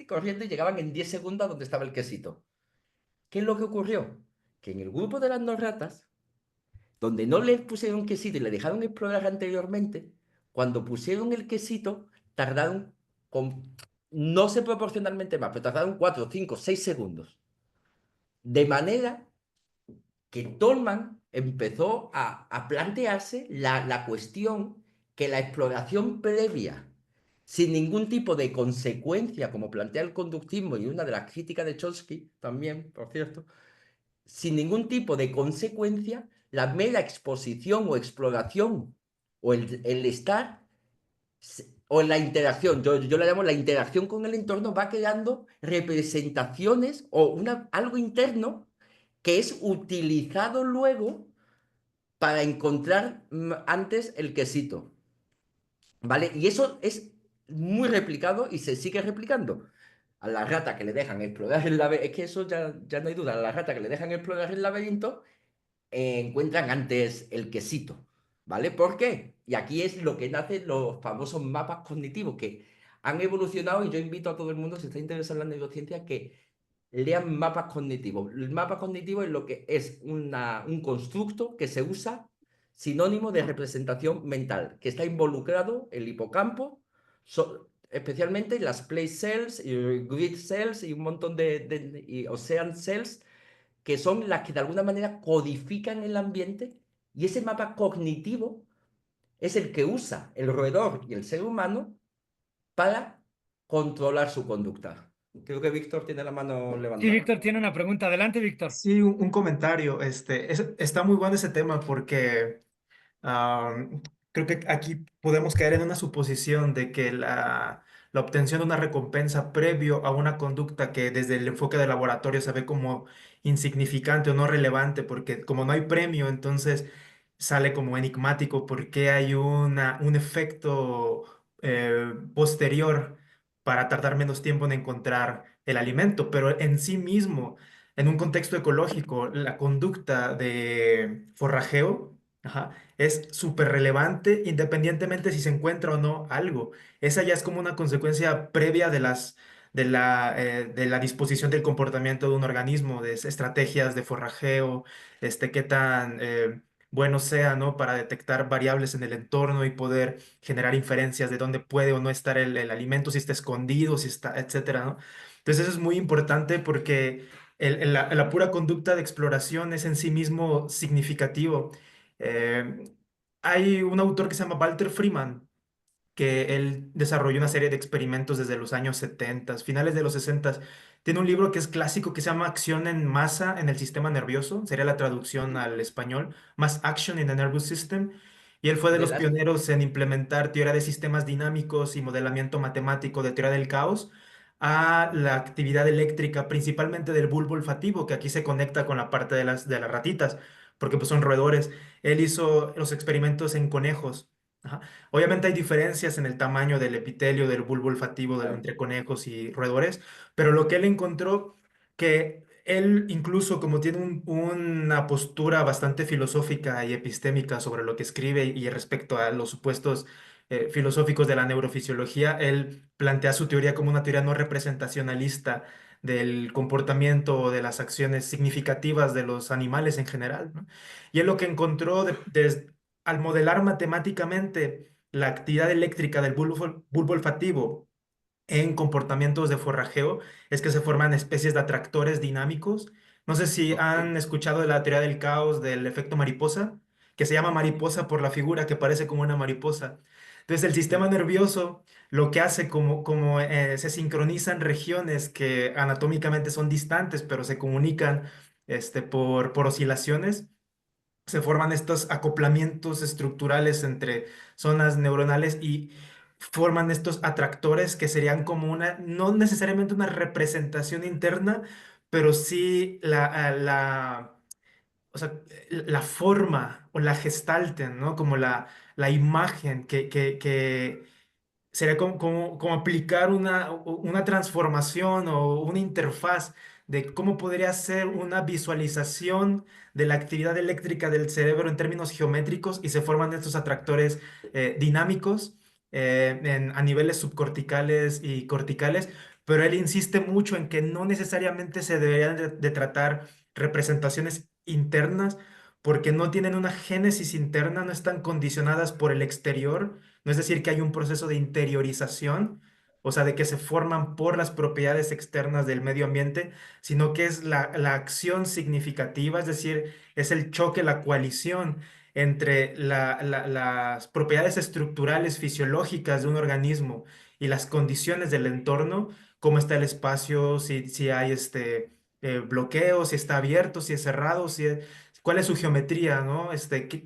corriendo y llegaban en 10 segundos a donde estaba el quesito. ¿Qué es lo que ocurrió? Que en el grupo de las dos ratas, donde no le pusieron quesito y le dejaron explorar anteriormente, cuando pusieron el quesito, tardaron con, no sé proporcionalmente más, pero tardaron 4, 5, 6 segundos. De manera que Tolman empezó a plantearse la cuestión que la exploración previa, sin ningún tipo de consecuencia, como plantea el conductismo y una de las críticas de Chomsky también, por cierto, sin ningún tipo de consecuencia, la mera exposición o exploración o el estar o la interacción, yo la llamo la interacción con el entorno, va creando representaciones o algo interno que es utilizado luego para encontrar antes el quesito, ¿vale? Y eso es muy replicado y se sigue replicando. A la rata que le dejan explorar el laberinto, es que eso ya no hay duda, a la rata que le dejan explorar el laberinto, encuentran antes el quesito, ¿vale? ¿Por qué? Y aquí es lo que nacen los famosos mapas cognitivos que han evolucionado y yo invito a todo el mundo, si está interesado en la neurociencia, que lean mapas cognitivos. El mapa cognitivo es lo que es un constructo que se usa sinónimo de representación mental, que está involucrado el hipocampo, especialmente las place cells, y grid cells y un montón y ocean cells, que son las que de alguna manera codifican el ambiente, y ese mapa cognitivo es el que usa el roedor y el ser humano para controlar su conducta. Creo que Víctor tiene la mano Sí, levantada. Víctor tiene una pregunta. Adelante, Víctor. Sí, un comentario. Está muy bueno ese tema porque creo que aquí podemos caer en una suposición de que la obtención de una recompensa previo a una conducta que desde el enfoque de laboratorio se ve como insignificante o no relevante, porque como no hay premio, entonces sale como enigmático porque hay un efecto posterior para tardar menos tiempo en encontrar el alimento, pero en sí mismo, en un contexto ecológico, la conducta de forrajeo, ajá, es súper relevante independientemente si se encuentra o no algo. Esa ya es como una consecuencia previa de la disposición del comportamiento de un organismo, de estrategias de forrajeo, qué tan bueno sea, ¿no? Para detectar variables en el entorno y poder generar inferencias de dónde puede o no estar el alimento, si está escondido, si está, etcétera, ¿no? Entonces eso es muy importante porque la pura conducta de exploración es en sí mismo significativo. Eh, Hay un autor que se llama Walter Freeman, que él desarrolló una serie de experimentos desde los años 70, finales de los 60. Tiene un libro que es clásico que se llama Acción en masa en el sistema nervioso, sería la traducción al español, Mass Action in the Nervous System. Y él fue de De los las, pioneros en implementar teoría de sistemas dinámicos y modelamiento matemático de teoría del caos a la actividad eléctrica, principalmente del bulbo olfativo, que aquí se conecta con la parte de las ratitas, porque pues son roedores. Él hizo los experimentos en conejos. Ajá. Obviamente hay diferencias en el tamaño del epitelio del bulbo olfativo claro. entre conejos y roedores, pero lo que él encontró, que él incluso como tiene una postura bastante filosófica y epistémica sobre lo que escribe y respecto a los supuestos filosóficos de la neurofisiología, él plantea su teoría como una teoría no representacionalista del comportamiento o de las acciones significativas de los animales en general, ¿no? Y él lo que encontró al modelar matemáticamente la actividad eléctrica del bulbo olfativo en comportamientos de forrajeo es que se forman especies de atractores dinámicos. No sé si Ok. han escuchado de la teoría del caos, del efecto mariposa, que se llama mariposa por la figura que parece como una mariposa. Entonces, el sistema nervioso lo que hace como se sincronizan regiones que anatómicamente son distantes, pero se comunican por oscilaciones, se forman estos acoplamientos estructurales entre zonas neuronales y forman estos atractores que serían como una, no necesariamente una representación interna, pero sí o sea, la forma o la gestalten, ¿no? Como la imagen que sería como aplicar una transformación o una interfaz de cómo podría ser una visualización de la actividad eléctrica del cerebro en términos geométricos y se forman estos atractores dinámicos a niveles subcorticales y corticales, pero él insiste mucho en que no necesariamente se deberían de tratar representaciones internas porque no tienen una génesis interna, no están condicionadas por el exterior, no es decir que hay un proceso de interiorización, o sea, de que se forman por las propiedades externas del medio ambiente, sino que es la acción significativa, es decir, es el choque, la coalición entre las propiedades estructurales fisiológicas de un organismo y las condiciones del entorno, cómo está el espacio, si hay bloqueo, si está abierto, si es cerrado, cuál es su geometría, ¿no?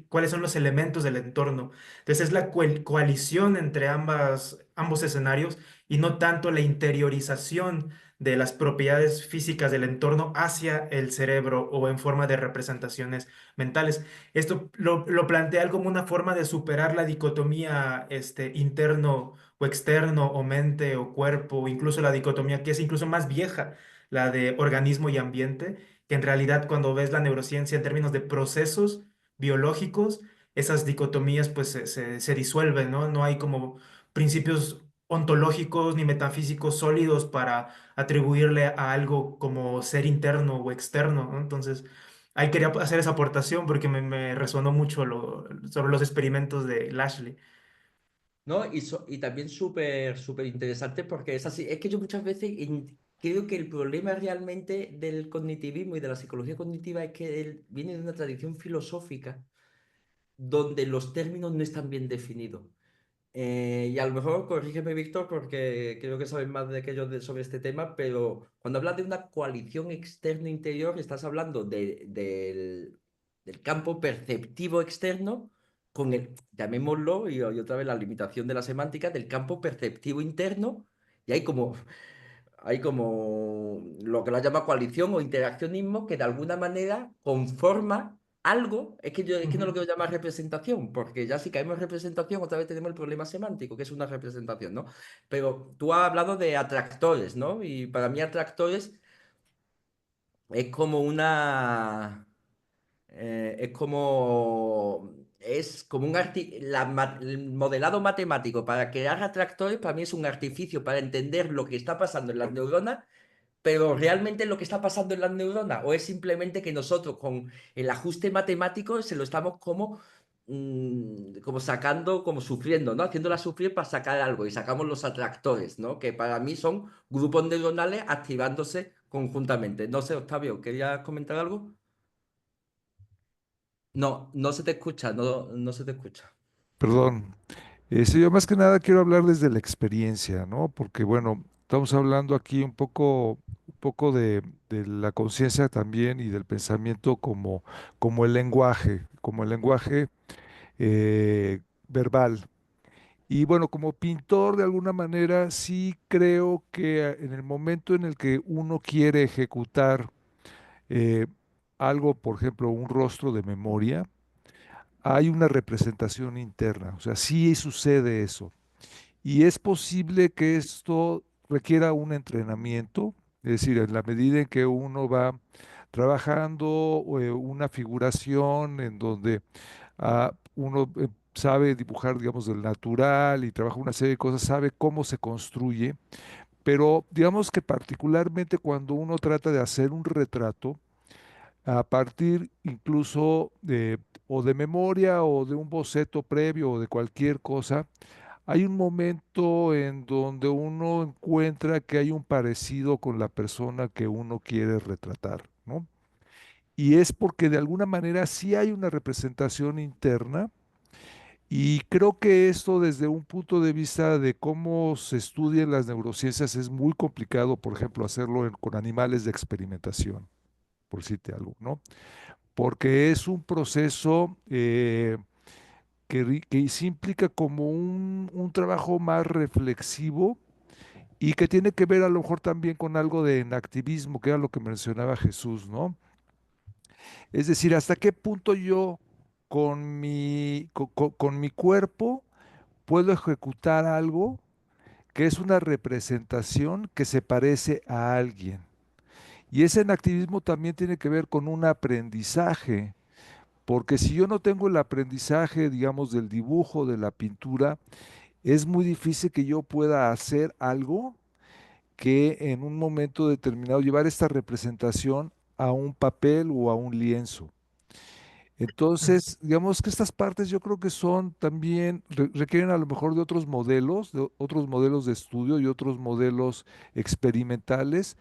Cuáles son los elementos del entorno. Entonces es la coalición entre ambos escenarios y no tanto la interiorización de las propiedades físicas del entorno hacia el cerebro o en forma de representaciones mentales. Esto lo plantea él como una forma de superar la dicotomía interno o externo o mente o cuerpo, o incluso la dicotomía que es incluso más vieja, la de organismo y ambiente, que en realidad cuando ves la neurociencia en términos de procesos biológicos, esas dicotomías pues se disuelven, ¿no? No hay como principios ontológicos ni metafísicos sólidos para atribuirle a algo como ser interno o externo, ¿no? Entonces, ahí quería hacer esa aportación porque me resonó mucho sobre los experimentos de Lashley. ¿No? Y también súper interesante porque es así. Es que yo muchas veces creo que el problema realmente del cognitivismo y de la psicología cognitiva es que él viene de una tradición filosófica donde los términos no están bien definidos. Y a lo mejor, corrígeme, Víctor, porque creo que sabes más de que yo sobre este tema, pero cuando hablas de una coalición externo-interior, estás hablando del campo perceptivo externo con el, llamémoslo, y otra vez la limitación de la semántica, del campo perceptivo interno, y hay como lo que la llama coalición o interaccionismo que de alguna manera conforma algo. Es que no lo Ujú. quiero llamar representación, porque ya si caemos en representación, otra vez tenemos el problema semántico, que es una representación, ¿no? Pero tú has hablado de atractores, ¿no? Y para mí atractores es como el modelado matemático para crear atractores para mí es un artificio para entender lo que está pasando en las neuronas, pero realmente es lo que está pasando en las neuronas, o es simplemente que nosotros con el ajuste matemático se lo estamos como sacando, como sufriendo, ¿no? Haciéndola sufrir para sacar algo y sacamos los atractores, ¿no? Que para mí son grupos neuronales activándose conjuntamente. No sé, Octavio, ¿querías comentar algo? No, no se te escucha, no, no se te escucha. Perdón. Sí, yo más que nada quiero hablar desde la experiencia, ¿no? Porque bueno, estamos hablando aquí un poco de la conciencia también y del pensamiento como el lenguaje verbal. Y bueno, como pintor, de alguna manera, sí creo que en el momento en el que uno quiere ejecutar eh, algo, por ejemplo, un rostro de memoria, hay una representación interna, o sea, sí sucede eso. Y es posible que esto requiera un entrenamiento, es decir, en la medida en que uno va trabajando una figuración en donde uno sabe dibujar, digamos, del natural y trabaja una serie de cosas, sabe cómo se construye, pero digamos que particularmente cuando uno trata de hacer un retrato, a partir incluso de o de memoria o de un boceto previo o de cualquier cosa, hay un momento en donde uno encuentra que hay un parecido con la persona que uno quiere retratar, ¿no? Y es porque de alguna manera sí hay una representación interna y creo que esto desde un punto de vista de cómo se estudian las neurociencias es muy complicado, por ejemplo, hacerlo con animales de experimentación, por decirte algo, ¿no? Porque es un proceso que sí implica como un trabajo más reflexivo y que tiene que ver a lo mejor también con algo de activismo, que era lo que mencionaba Jesús, ¿no? Es decir, hasta qué punto yo con mi cuerpo puedo ejecutar algo que es una representación que se parece a alguien. Y ese activismo también tiene que ver con un aprendizaje, porque si yo no tengo el aprendizaje, digamos, del dibujo, de la pintura, es muy difícil que yo pueda hacer algo que en un momento determinado llevar esta representación a un papel o a un lienzo. Entonces, digamos que estas partes yo creo que son también, requieren a lo mejor de otros modelos de estudio y otros modelos experimentales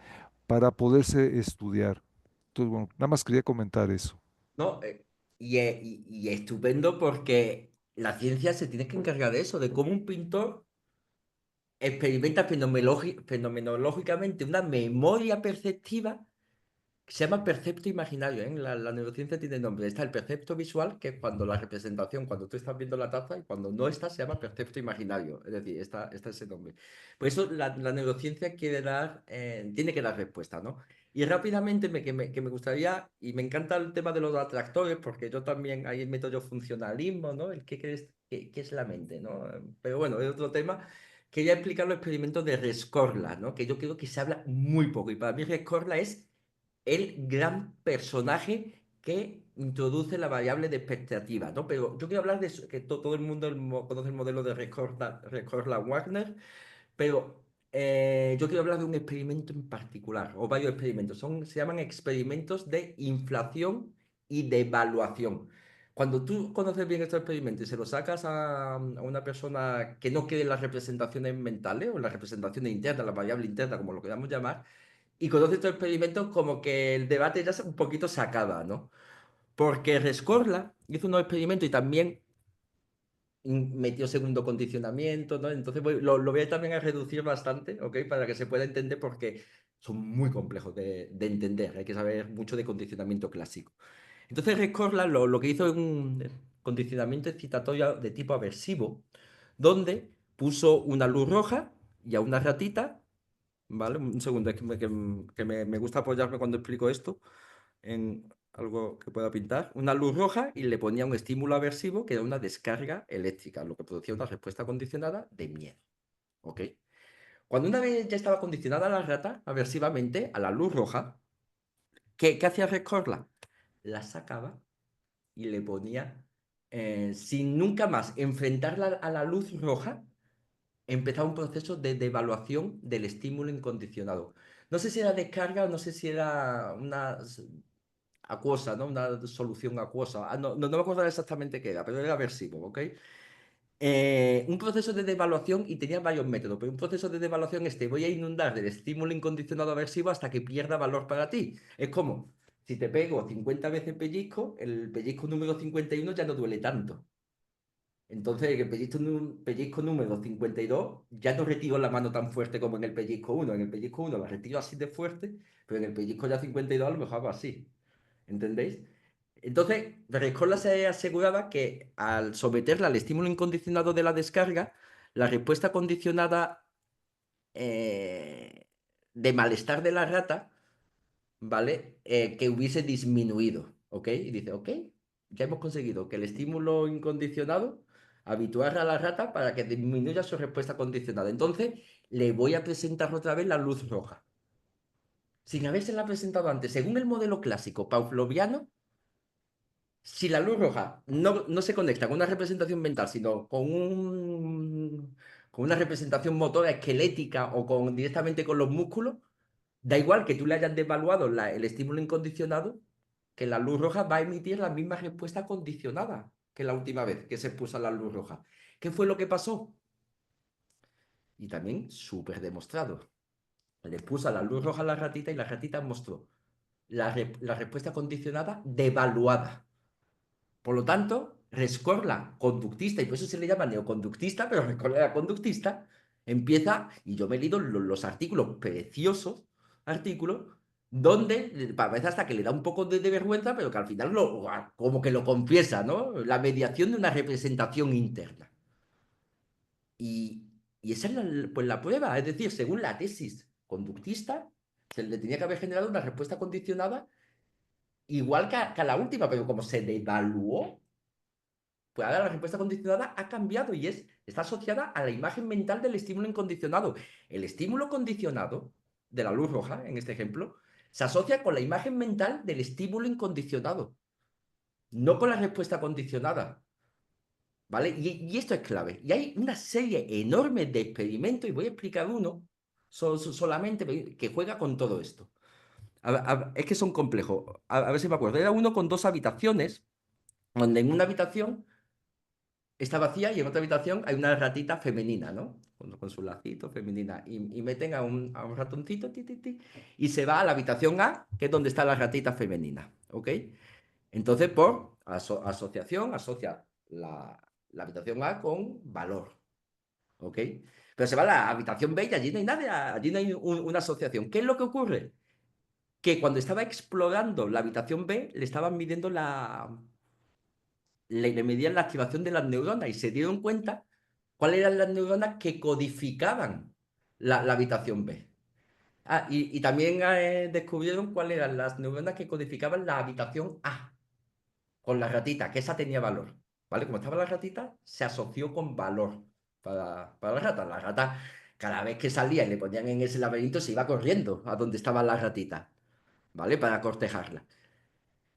para poderse estudiar. Entonces, bueno, nada más quería comentar eso. ¿No? Y estupendo porque la ciencia se tiene que encargar de eso, de cómo un pintor experimenta fenomenológicamente una memoria perceptiva que se llama percepto imaginario, ¿eh? La neurociencia tiene nombre. Está el percepto visual, que es cuando la representación, cuando tú estás viendo la taza, y cuando no está, se llama percepto imaginario. Es decir, está ese nombre. Por eso la neurociencia tiene que dar respuesta, ¿no? Y rápidamente que me gustaría, y me encanta el tema de los atractores, porque yo también, ahí meto yo funcionalismo, ¿no? El qué crees, qué es la mente, ¿no? Pero bueno, es otro tema. Quería explicar los experimentos de Rescorla, ¿no? Que yo creo que se habla muy poco. Y para mí Rescorla es el gran personaje que introduce la variable de expectativa, ¿no? Pero yo quiero hablar de eso, que todo el mundo conoce el modelo de Rescorla-Wagner, pero yo quiero hablar de un experimento en particular, o varios experimentos. Se llaman experimentos de inflación y de evaluación. Cuando tú conoces bien estos experimentos y se los sacas a una persona que no cree en las representaciones mentales o en las representaciones internas, la variable interna, como lo queramos llamar, y conoce estos experimentos, como que el debate ya un poquito se acaba, ¿no? Porque Rescorla hizo unos experimentos y también metió segundo condicionamiento, ¿no? Entonces lo voy a también a reducir bastante, ¿ok? Para que se pueda entender porque son muy complejos de entender, hay que saber mucho de condicionamiento clásico. Entonces Rescorla lo que hizo es un condicionamiento excitatorio de tipo aversivo, donde puso una luz roja y a una ratita. ¿Vale? Un segundo, es me gusta apoyarme cuando explico esto en algo que pueda pintar. Una luz roja y le ponía un estímulo aversivo que era una descarga eléctrica, lo que producía una respuesta condicionada de miedo. ¿Ok? Cuando una vez ya estaba condicionada la rata aversivamente a la luz roja, ¿qué hacía Rescorla? La sacaba y le ponía, sin nunca más enfrentarla a la luz roja, empezaba un proceso de devaluación del estímulo incondicionado. No sé si era descarga o no sé si era una acuosa, ¿no? Una solución acuosa. No me acuerdo exactamente qué era, pero era aversivo, ¿ok? Un proceso de devaluación y tenía varios métodos, pero un proceso de devaluación voy a inundar del estímulo incondicionado aversivo hasta que pierda valor para ti. Es como, si te pego 50 veces pellizco, el pellizco número 51 ya no duele tanto. Entonces, en el pellizco número 52 ya no retiro la mano tan fuerte como en el pellizco 1. En el pellizco 1 la retiro así de fuerte, pero en el pellizco ya 52 a lo mejor hago así. ¿Entendéis? Entonces, Rescorla se aseguraba que al someterla al estímulo incondicionado de la descarga, la respuesta condicionada de malestar de la rata, ¿vale? Que hubiese disminuido, ¿ok? Y dice, ok, ya hemos conseguido que el estímulo incondicionado habituar a la rata para que disminuya su respuesta condicionada. Entonces, le voy a presentar otra vez la luz roja. Sin habérsela presentado antes, según el modelo clásico pavloviano, si la luz roja no se conecta con una representación mental, sino con una representación motora esquelética o directamente con los músculos, da igual que tú le hayas devaluado el estímulo incondicionado, que la luz roja va a emitir la misma respuesta condicionada que la última vez que se puso la luz roja. ¿Qué fue lo que pasó? Y también súper demostrado. Le puso la luz roja a la ratita y la ratita mostró la respuesta condicionada devaluada. Por lo tanto, Rescorla, conductista, y por eso se le llama neoconductista, pero Rescorla era conductista, empieza, y yo me he leído los artículos, preciosos artículos, donde parece hasta que le da un poco de vergüenza, pero que al final como que lo confiesa, ¿no? La mediación de una representación interna. Y, y esa es pues la prueba, es decir, según la tesis conductista, se le tenía que haber generado una respuesta condicionada igual que a la última, pero como se devaluó, pues ahora la respuesta condicionada ha cambiado y está asociada a la imagen mental del estímulo incondicionado. El estímulo condicionado, de la luz roja, en este ejemplo, se asocia con la imagen mental del estímulo incondicionado, no con la respuesta condicionada. ¿Vale? Y esto es clave. Y hay una serie enorme de experimentos, y voy a explicar uno solamente que juega con todo esto. Es que son complejos. A ver si me acuerdo. Era uno con 2 habitaciones, donde en una habitación está vacía y en otra habitación hay una ratita femenina, ¿no? Con su lacito femenina. Y meten a un ratoncito, ti, ti, ti, y se va a la habitación A, que es donde está la ratita femenina, ¿ok? Entonces, por asociación, asocia la habitación A con valor, ¿ok? Pero se va a la habitación B y allí no hay nada, allí no hay una asociación. ¿Qué es lo que ocurre? Que cuando estaba explorando la habitación B, le estaban midiendo le medían la activación de las neuronas y se dieron cuenta cuáles eran las neuronas que codificaban la habitación B. Y también descubrieron cuáles eran las neuronas que codificaban la habitación A con la ratita, que esa tenía valor. ¿Vale? Como estaba la ratita, se asoció con valor para la rata. La rata, cada vez que salía y le ponían en ese laberinto, se iba corriendo a donde estaba la ratita, ¿vale? Para cortejarla.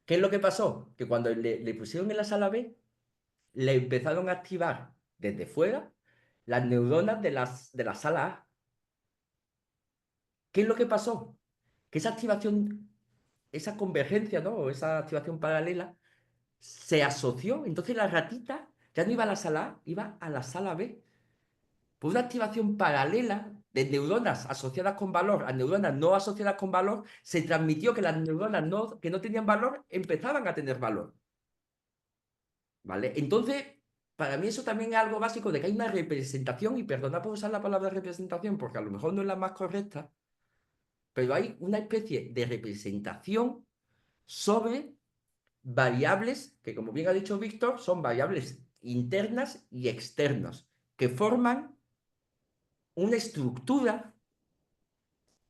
¿Qué es lo que pasó? Que cuando le pusieron en la sala B, le empezaron a activar desde fuera las neuronas de la sala A. ¿Qué es lo que pasó? Que esa activación, esa convergencia, ¿no? O esa activación paralela se asoció. Entonces la ratita ya no iba a la sala A, iba a la sala B. Por una activación paralela de neuronas asociadas con valor a neuronas no asociadas con valor, se transmitió que las neuronas que no tenían valor empezaban a tener valor. ¿Vale? Entonces, para mí eso también es algo básico de que hay una representación, y perdona por usar la palabra representación, porque a lo mejor no es la más correcta, pero hay una especie de representación sobre variables que, como bien ha dicho Víctor, son variables internas y externas, que forman una estructura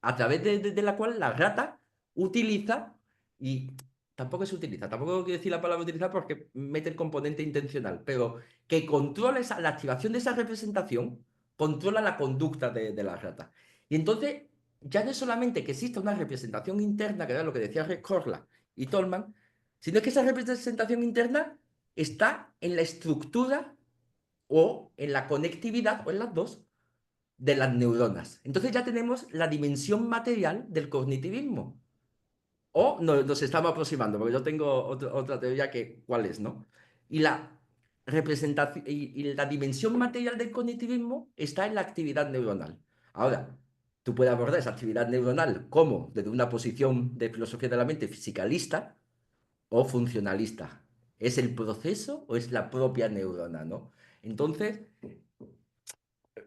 a través de la cual la rata utiliza, y tampoco se utiliza, tampoco quiero decir la palabra utilizar porque mete el componente intencional, pero que controla la activación de esa representación, controla la conducta de la rata. Y entonces, ya no es solamente que exista una representación interna, que era lo que decía Rex Corla y Tolman, sino que esa representación interna está en la estructura o en la conectividad, o en las dos, de las neuronas. Entonces ya tenemos la dimensión material del cognitivismo. O nos estamos aproximando, porque yo tengo otra teoría que, ¿cuál es, no? Y la representación y la dimensión material del cognitivismo está en la actividad neuronal. Ahora, tú puedes abordar esa actividad neuronal como desde una posición de filosofía de la mente fisicalista o funcionalista. ¿Es el proceso o es la propia neurona, no? Entonces,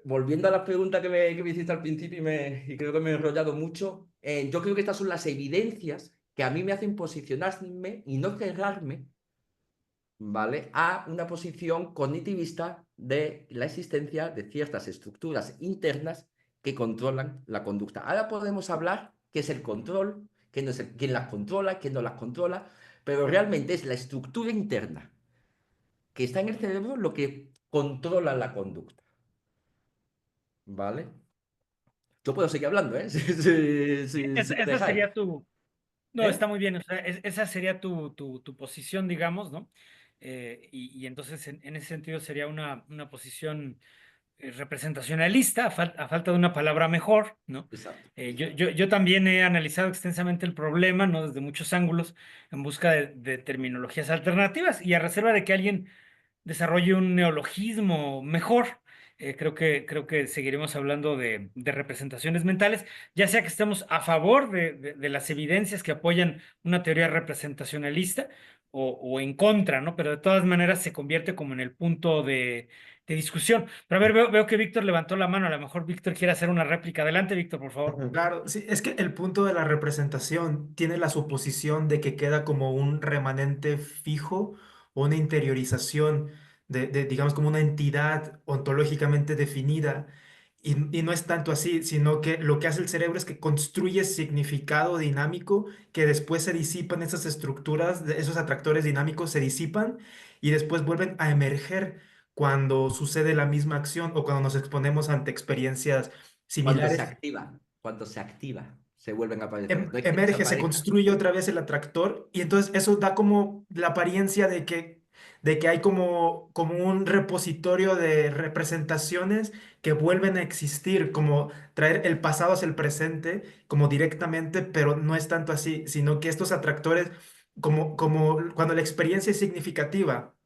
volviendo a la pregunta que me hiciste al principio y creo que me he enrollado mucho, yo creo que estas son las evidencias que a mí me hacen posicionarme y no cerrarme, ¿vale?, a una posición cognitivista de la existencia de ciertas estructuras internas que controlan la conducta. Ahora podemos hablar qué es el control, quién las controla, quién no las controla, pero realmente es la estructura interna que está en el cerebro lo que controla la conducta, ¿vale? Yo puedo seguir hablando, ¿eh? Si me Esa dejáis. sería tu, no, ¿Eh? está muy bien, o sea, esa sería tu posición, digamos, ¿no? Y entonces en ese sentido sería una posición representacionalista, a falta de una palabra mejor, ¿no? Exacto. Yo también he analizado extensamente el problema, ¿no? Desde muchos ángulos, en busca de terminologías alternativas y a reserva de que alguien desarrolle un neologismo mejor. Creo que seguiremos hablando de representaciones mentales, ya sea que estemos a favor de las evidencias que apoyan una teoría representacionalista o en contra, ¿no? Pero de todas maneras se convierte como en el punto de de discusión. Pero a ver, veo que Víctor levantó la mano. A lo mejor Víctor quiere hacer una réplica. Adelante, Víctor, por favor. Ujú. Claro, sí, es que el punto de la representación tiene la suposición de que queda como un remanente fijo o una interiorización digamos, como una entidad ontológicamente definida. Y no es tanto así, sino que lo que hace el cerebro es que construye significado dinámico que después se disipan esas estructuras, esos atractores dinámicos se disipan y después vuelven a emerger cuando sucede la misma acción o cuando nos exponemos ante experiencias similares. Cuando se activa, se vuelven a aparecer. No es que Emerge, se desaparezcan. construye otra vez el atractor y entonces eso da como la apariencia de que hay como un repositorio de representaciones que vuelven a existir, como traer el pasado hacia el presente, como directamente, pero no es tanto así, sino que estos atractores, como cuando la experiencia es significativa.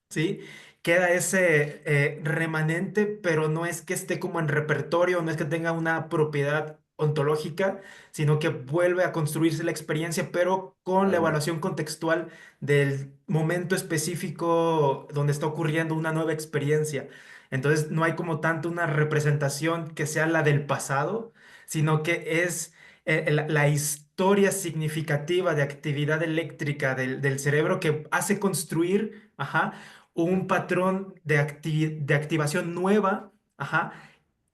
¿Sí? Queda ese remanente, pero no es que esté como en repertorio, no es que tenga una propiedad ontológica, sino que vuelve a construirse la experiencia, pero con la Vale. evaluación contextual del momento específico donde está ocurriendo una nueva experiencia. Entonces, no hay como tanto una representación que sea la del pasado, sino que es la historia significativa de actividad eléctrica del cerebro que hace construir, ajá, un patrón de activación nueva, ajá,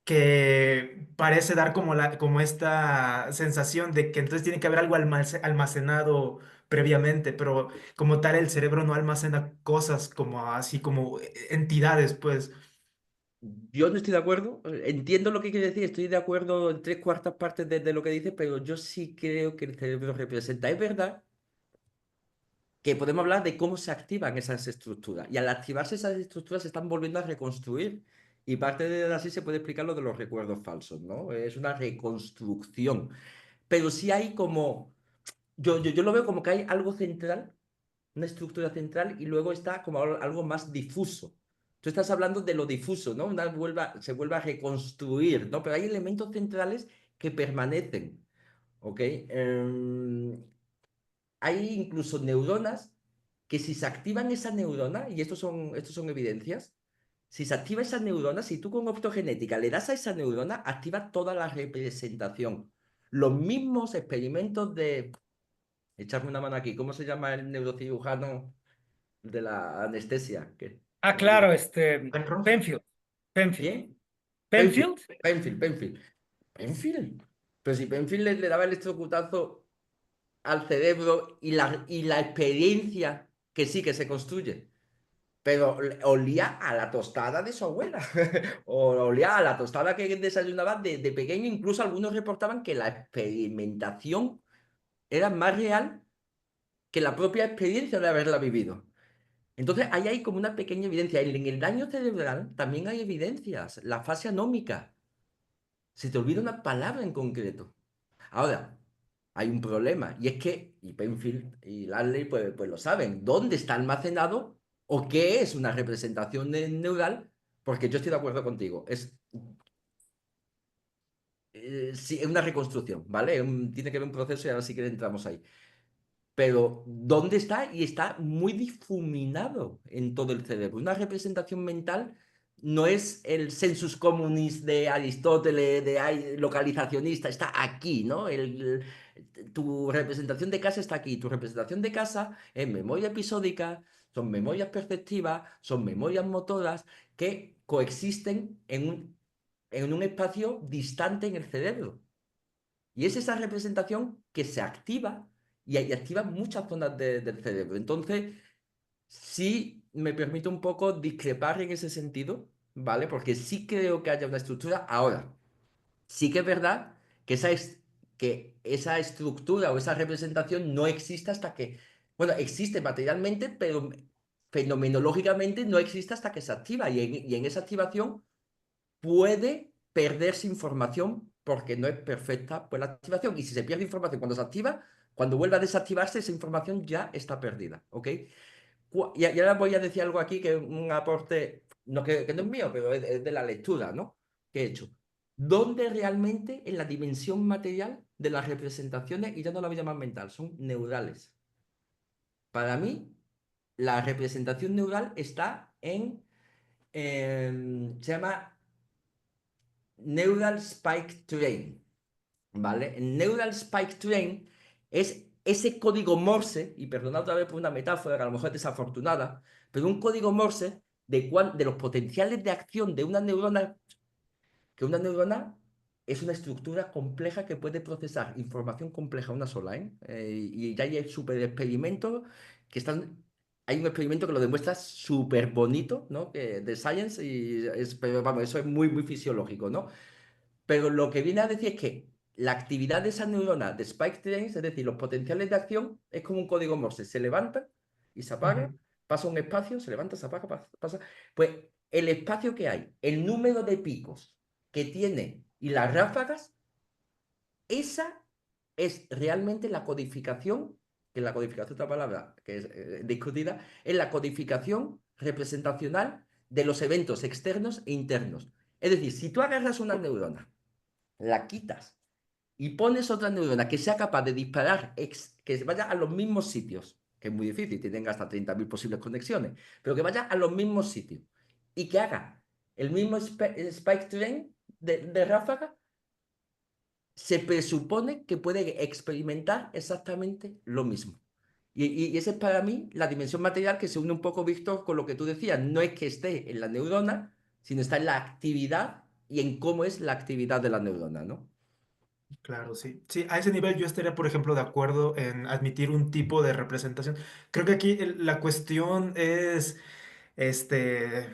que parece dar como esta sensación de que entonces tiene que haber algo almacenado previamente, pero como tal el cerebro no almacena cosas como así como entidades, pues. Yo no estoy de acuerdo. Entiendo lo que quiere decir, estoy de acuerdo en tres cuartas partes de lo que dice, pero yo sí creo que el cerebro representa. Es verdad que podemos hablar de cómo se activan esas estructuras. Y al activarse esas estructuras se están volviendo a reconstruir. Y parte de así se puede explicar lo de los recuerdos falsos, ¿no? Es una reconstrucción. Pero sí hay como, yo lo veo como que hay algo central, una estructura central, y luego está como algo más difuso. Tú estás hablando de lo difuso, ¿no? Se vuelve a reconstruir, ¿no? Pero hay elementos centrales que permanecen, ¿ok? Hay incluso neuronas que si se activan esa neurona, y estos son evidencias, si se activa esa neurona, si tú con optogenética le das a esa neurona, activa toda la representación. Los mismos experimentos de, echarme una mano aquí, ¿cómo se llama el neurocirujano de la anestesia? Que Ah, se me olvida. claro, Penrose. Penfield. Penfield. ¿Quién? Penfield, Penfield. Penfield. Penfield. Pero si Penfield le daba el electrocutazo al cerebro y la experiencia que sí que se construye. Pero olía a la tostada de su abuela, o olía a la tostada que desayunaba de pequeño. Incluso algunos reportaban que la experimentación era más real que la propia experiencia de haberla vivido. Entonces, ahí hay como una pequeña evidencia. En el daño cerebral también hay evidencias. La fase anómica. Se te olvida una palabra en concreto. Ahora, hay un problema, y es que, y Penfield y Lanley pues lo saben, ¿dónde está almacenado o qué es una representación neural? Porque yo estoy de acuerdo contigo, sí, es una reconstrucción, ¿vale? Tiene que haber un proceso y ahora sí que entramos ahí. Pero, ¿dónde está? Y está muy difuminado en todo el cerebro. Una representación mental no es el sensus communis de Aristóteles, localizacionista, está aquí, ¿no? Tu representación de casa está aquí. Tu representación de casa es memoria episódica, son memorias perceptivas, son memorias motoras que coexisten en un espacio distante en el cerebro. Y es esa representación que se activa y activa muchas zonas del cerebro. Entonces, sí me permite un poco discrepar en ese sentido, ¿vale? Porque sí creo que haya una estructura. Ahora, sí que es verdad que que esa estructura o esa representación no existe hasta que, bueno, existe materialmente, pero fenomenológicamente no existe hasta que se activa. Y en esa activación puede perderse información porque no es perfecta pues, la activación. Y si se pierde información cuando se activa, cuando vuelve a desactivarse, esa información ya está perdida, ¿ok? Y ahora voy a decir algo aquí que es un aporte, no, que no es mío, pero es de la lectura, ¿no? Que he hecho. ¿Dónde realmente en la dimensión material de las representaciones, y ya no la voy a llamar mental, son neurales? Para mí, la representación neural está en Se llama Neural Spike Train, ¿vale? El Neural Spike Train es ese código Morse, y perdonad otra vez por una metáfora que a lo mejor es desafortunada, pero un código Morse de los potenciales de acción de una neurona, que una neurona es una estructura compleja que puede procesar información compleja una sola, ¿eh? Y ya hay súper experimentos que están... Hay un experimento que lo demuestra súper bonito, ¿no? De Science, pero vamos, eso es muy, muy fisiológico, ¿no? Pero lo que viene a decir es que la actividad de esa neurona de spike trains, es decir, los potenciales de acción, es como un código Morse. Se levanta y se apaga, Ujú. pasa un espacio, se levanta, se apaga, pasa. Pues el espacio que hay, el número de picos que tiene y las ráfagas, esa es realmente la codificación, que la codificación, otra palabra que es discutida, es la codificación representacional de los eventos externos e internos. Es decir, si tú agarras una neurona, la quitas y pones otra neurona que sea capaz de disparar, que vaya a los mismos sitios, que es muy difícil, tienen hasta 30.000 posibles conexiones, pero que vaya a los mismos sitios y que haga el mismo spike train de ráfaga, se presupone que puede experimentar exactamente lo mismo. Y esa es para mí la dimensión material que se une un poco, Víctor, con lo que tú decías. No es que esté en la neurona, sino está en la actividad y en cómo es la actividad de la neurona, ¿no? Claro, sí. Sí, a ese nivel yo estaría, por ejemplo, de acuerdo en admitir un tipo de representación. Creo que aquí la cuestión es, este,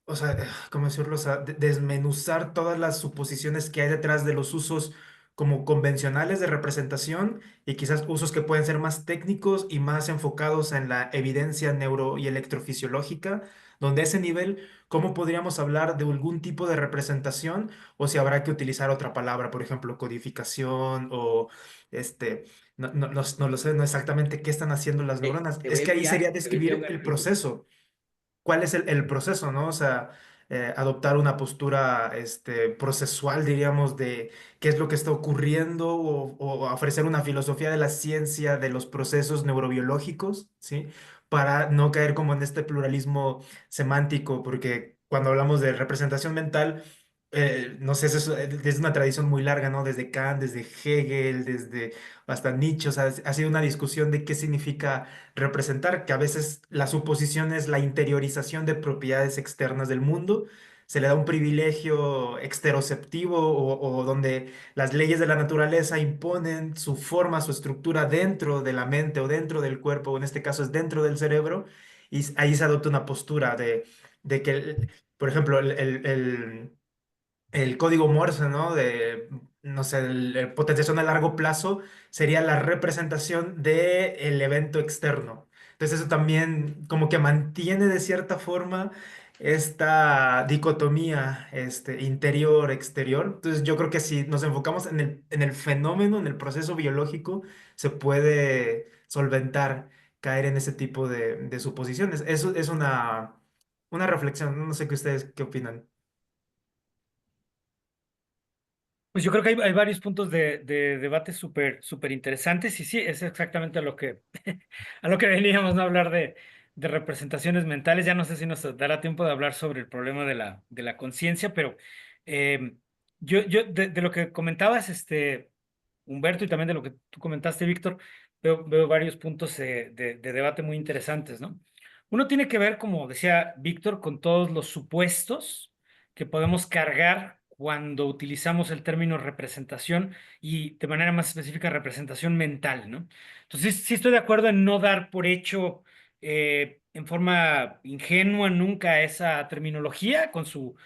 o sea, ¿cómo decirlo? O sea, desmenuzar todas las suposiciones que hay detrás de los usos como convencionales de representación y quizás usos que pueden ser más técnicos y más enfocados en la evidencia neuro y electrofisiológica, donde a ese nivel, ¿cómo podríamos hablar de algún tipo de representación? O si habrá que utilizar otra palabra, por ejemplo, codificación o este, no lo sé, no exactamente qué están haciendo las neuronas. Te voy Es a que ahí sería enviar un describir el artículo. proceso. ¿Cuál es el proceso, no? O sea, adoptar una postura procesual, diríamos, de qué es lo que está ocurriendo o ofrecer una filosofía de la ciencia de los procesos neurobiológicos, ¿sí? Para no caer como en este pluralismo semántico, porque cuando hablamos de representación mental, no sé, es una tradición muy larga, ¿no? Desde Kant, desde Hegel, desde hasta Nietzsche, o sea, ha sido una discusión de qué significa representar, que a veces la suposición es la interiorización de propiedades externas del mundo, se le da un privilegio exteroceptivo o donde las leyes de la naturaleza imponen su forma, su estructura dentro de la mente o dentro del cuerpo, o en este caso es dentro del cerebro, y ahí se adopta una postura de que, por ejemplo, el código Morse, ¿no? De, no sé, potenciación a largo plazo sería la representación del evento externo. Entonces eso también como que mantiene de cierta forma esta dicotomía interior-exterior. Entonces yo creo que si nos enfocamos en el fenómeno, en el proceso biológico, se puede solventar, caer en ese tipo de suposiciones. Eso es una reflexión. No sé qué ustedes qué opinan. Pues yo creo que hay varios puntos de debate súper interesantes y sí, es exactamente a lo que, a lo que veníamos, ¿no? A hablar de representaciones mentales. Ya no sé si nos dará tiempo de hablar sobre el problema de la conciencia, pero eh, yo de lo que comentabas, Humberto, y también de lo que tú comentaste, Víctor, veo varios puntos de debate muy interesantes, ¿no? Uno tiene que ver, como decía Víctor, con todos los supuestos que podemos cargar cuando utilizamos el término representación y de manera más específica representación mental, ¿no? Entonces, sí estoy de acuerdo en no dar por hecho en forma ingenua nunca esa terminología con su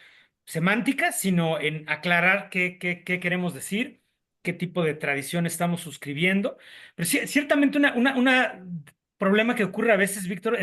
semántica, sino en aclarar qué queremos decir, qué tipo de tradición estamos suscribiendo. Pero ciertamente una problema que ocurre a veces, Víctor,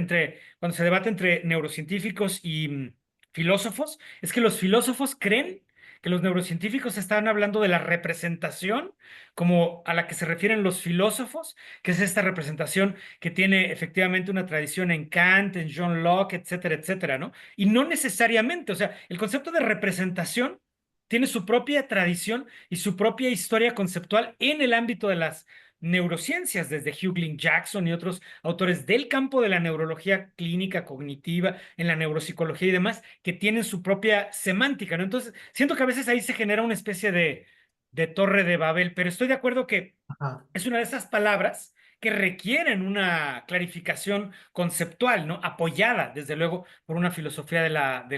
cuando se debate entre neurocientíficos y filósofos, es que los filósofos creen que los neurocientíficos están hablando de la representación como a la que se refieren los filósofos, que es esta representación que tiene efectivamente una tradición en Kant, en John Locke, etcétera, etcétera, ¿no? Y no necesariamente, o sea, el concepto de representación tiene su propia tradición y su propia historia conceptual en el ámbito de las neurociencias, desde Hugh Glynn Jackson y otros autores del campo de la neurología clínica, cognitiva, en la neuropsicología y demás, que tienen su propia semántica, ¿no? Entonces, siento que a veces ahí se genera una especie de torre de Babel, pero estoy de acuerdo que Ajá. es una de esas palabras que requieren una clarificación conceptual, ¿no? Apoyada, desde luego, por una filosofía de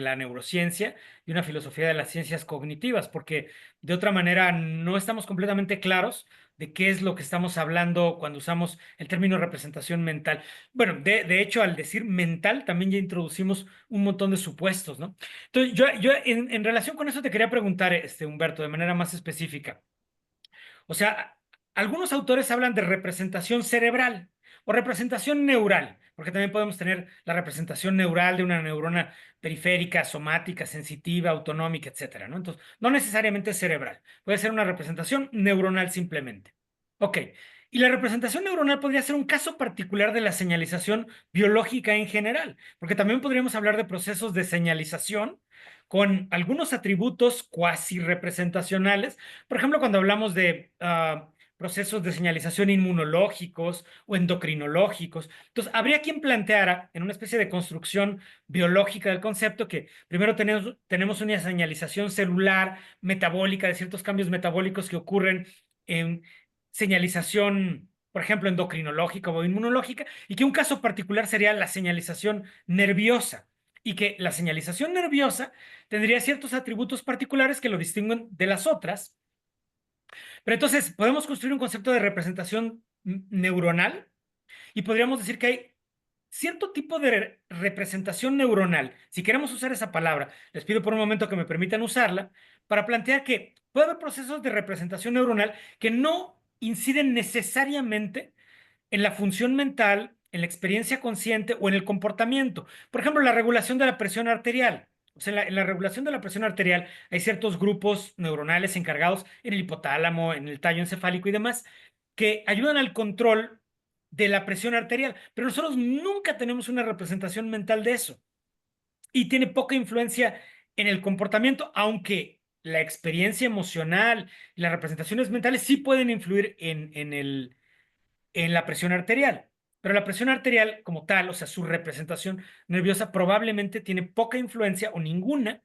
la neurociencia y una filosofía de las ciencias cognitivas, porque de otra manera no estamos completamente claros de qué es lo que estamos hablando cuando usamos el término representación mental. Bueno, de hecho, al decir mental, también ya introducimos un montón de supuestos, ¿no? Entonces, yo en relación con eso te quería preguntar, Humberto, de manera más específica. O sea, algunos autores hablan de representación cerebral o representación neural, porque también podemos tener la representación neural de una neurona periférica, somática, sensitiva, autonómica, etcétera, ¿no? Entonces, no necesariamente cerebral, puede ser una representación neuronal simplemente. Ok, y la representación neuronal podría ser un caso particular de la señalización biológica en general, porque también podríamos hablar de procesos de señalización con algunos atributos cuasi representacionales. Por ejemplo, cuando hablamos de procesos de señalización inmunológicos o endocrinológicos. Entonces, habría quien planteara en una especie de construcción biológica del concepto que primero tenemos una señalización celular metabólica de ciertos cambios metabólicos que ocurren en señalización, por ejemplo, endocrinológica o inmunológica, y que un caso particular sería la señalización nerviosa, y que la señalización nerviosa tendría ciertos atributos particulares que lo distinguen de las otras. Pero entonces podemos construir un concepto de representación neuronal y podríamos decir que hay cierto tipo de representación neuronal. Si queremos usar esa palabra, les pido por un momento que me permitan usarla para plantear que puede haber procesos de representación neuronal que no inciden necesariamente en la función mental, en la experiencia consciente o en el comportamiento. Por ejemplo, la regulación de la presión arterial. O sea, en la regulación de la presión arterial hay ciertos grupos neuronales encargados en el hipotálamo, en el tallo encefálico y demás, que ayudan al control de la presión arterial, pero nosotros nunca tenemos una representación mental de eso y tiene poca influencia en el comportamiento, aunque la experiencia emocional y las representaciones mentales sí pueden influir en la presión arterial. Pero la presión arterial como tal, o sea, su representación nerviosa probablemente tiene poca influencia o ninguna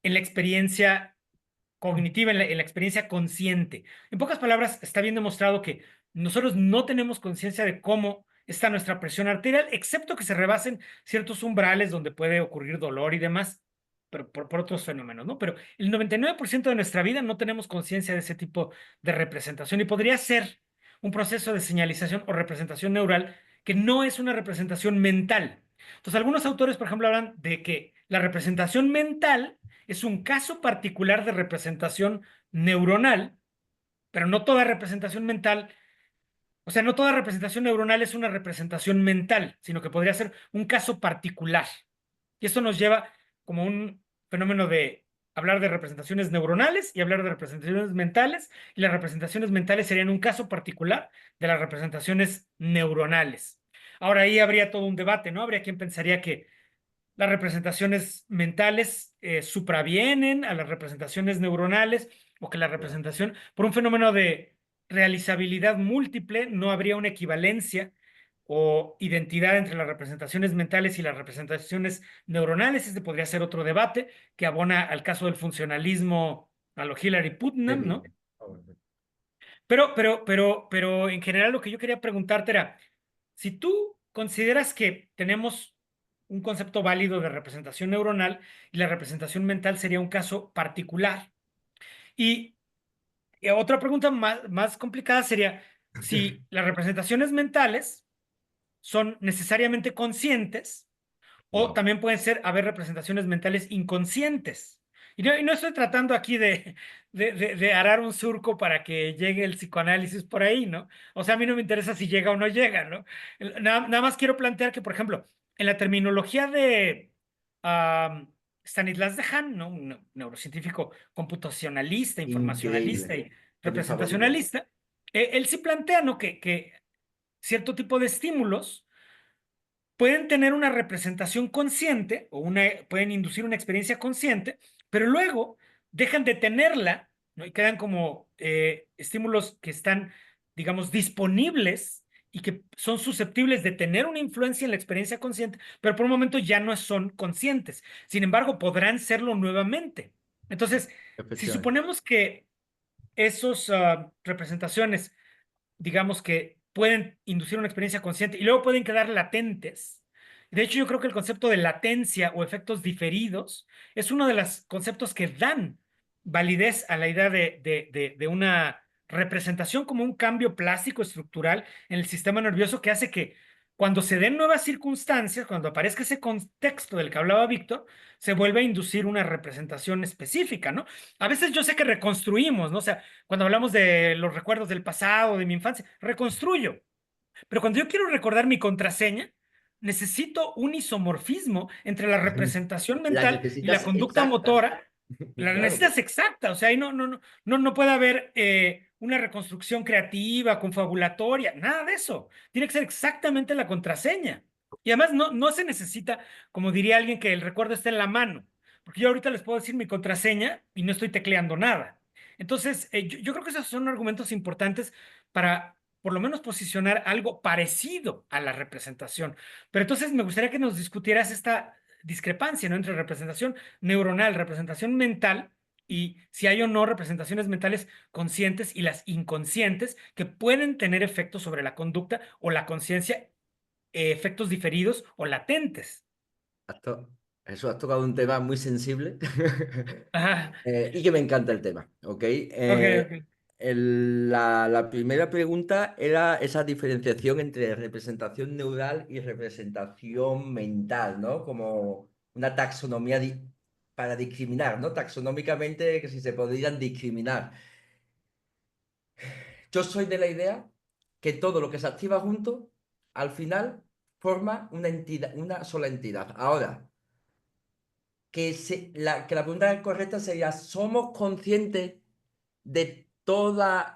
en la experiencia cognitiva, en la experiencia consciente. En pocas palabras, está bien demostrado que nosotros no tenemos conciencia de cómo está nuestra presión arterial, excepto que se rebasen ciertos umbrales donde puede ocurrir dolor y demás, pero por otros fenómenos, ¿no? Pero el 99% de nuestra vida no tenemos conciencia de ese tipo de representación y podría ser un proceso de señalización o representación neural que no es una representación mental. Entonces, algunos autores, por ejemplo, hablan de que la representación mental es un caso particular de representación neuronal, pero no toda representación mental, o sea, no toda representación neuronal es una representación mental, sino que podría ser un caso particular. Y esto nos lleva como un fenómeno de hablar de representaciones neuronales y hablar de representaciones mentales, y las representaciones mentales serían un caso particular de las representaciones neuronales. Ahora ahí habría todo un debate, ¿no? Habría quien pensaría que las representaciones mentales supravienen a las representaciones neuronales o que la representación, por un fenómeno de realizabilidad múltiple, no habría una equivalencia o identidad entre las representaciones mentales y las representaciones neuronales. Este podría ser otro debate que abona al caso del funcionalismo a lo Hillary Putnam, ¿no? Pero en general lo que yo quería preguntarte era, si tú consideras que tenemos un concepto válido de representación neuronal y la representación mental sería un caso particular. Y otra pregunta más complicada sería si las representaciones mentales son necesariamente conscientes o Wow. también pueden haber representaciones mentales inconscientes. Y no estoy tratando aquí de arar un surco para que llegue el psicoanálisis por ahí, ¿no? O sea, a mí no me interesa si llega o no llega, ¿no? Nada más quiero plantear que, por ejemplo, en la terminología de Stanislas Dehaene, ¿no? Un neurocientífico computacionalista, informacionalista Increíble. y De mis favoritos. representacionalista, él sí plantea, ¿no? Que cierto tipo de estímulos pueden tener una representación consciente o pueden inducir una experiencia consciente, pero luego dejan de tenerla, ¿no? Y quedan como estímulos que están digamos, disponibles y que son susceptibles de tener una influencia en la experiencia consciente, pero por un momento ya no son conscientes. Sin embargo, podrán serlo nuevamente. Entonces, si Efectivamente. suponemos que esas representaciones, digamos que pueden inducir una experiencia consciente y luego pueden quedar latentes. De hecho, yo creo que el concepto de latencia o efectos diferidos es uno de los conceptos que dan validez a la idea de una representación como un cambio plástico estructural en el sistema nervioso que hace que cuando se den nuevas circunstancias, cuando aparezca ese contexto del que hablaba Víctor, se vuelve a inducir una representación específica, ¿no? A veces yo sé que reconstruimos, ¿no? O sea, cuando hablamos de los recuerdos del pasado, de mi infancia, reconstruyo. Pero cuando yo quiero recordar mi contraseña, necesito un isomorfismo entre la representación La mental y la necesitas conducta exacta. motora. La Claro, necesitas exacta, o sea, ahí no puede haber una reconstrucción creativa, confabulatoria, nada de eso. Tiene que ser exactamente la contraseña. Y además no se necesita, como diría alguien, que el recuerdo esté en la mano, porque yo ahorita les puedo decir mi contraseña y no estoy tecleando nada. Entonces, yo creo que esos son argumentos importantes para por lo menos posicionar algo parecido a la representación. Pero entonces me gustaría que nos discutieras esta discrepancia, ¿no? Entre representación neuronal, representación mental y si hay o no representaciones mentales conscientes y las inconscientes que pueden tener efectos sobre la conducta o la conciencia, efectos diferidos o latentes. has to- Eso has tocado un tema muy sensible Ajá, y que me encanta el tema, ¿ok? ok, ok. La primera pregunta era esa diferenciación entre representación neural y representación mental, ¿no? Como una taxonomía para discriminar, ¿no? Taxonómicamente, que si se podrían discriminar. Yo soy de la idea que todo lo que se activa junto, al final, forma una entidad, una sola entidad. Ahora, que la pregunta correcta sería, ¿somos conscientes de todas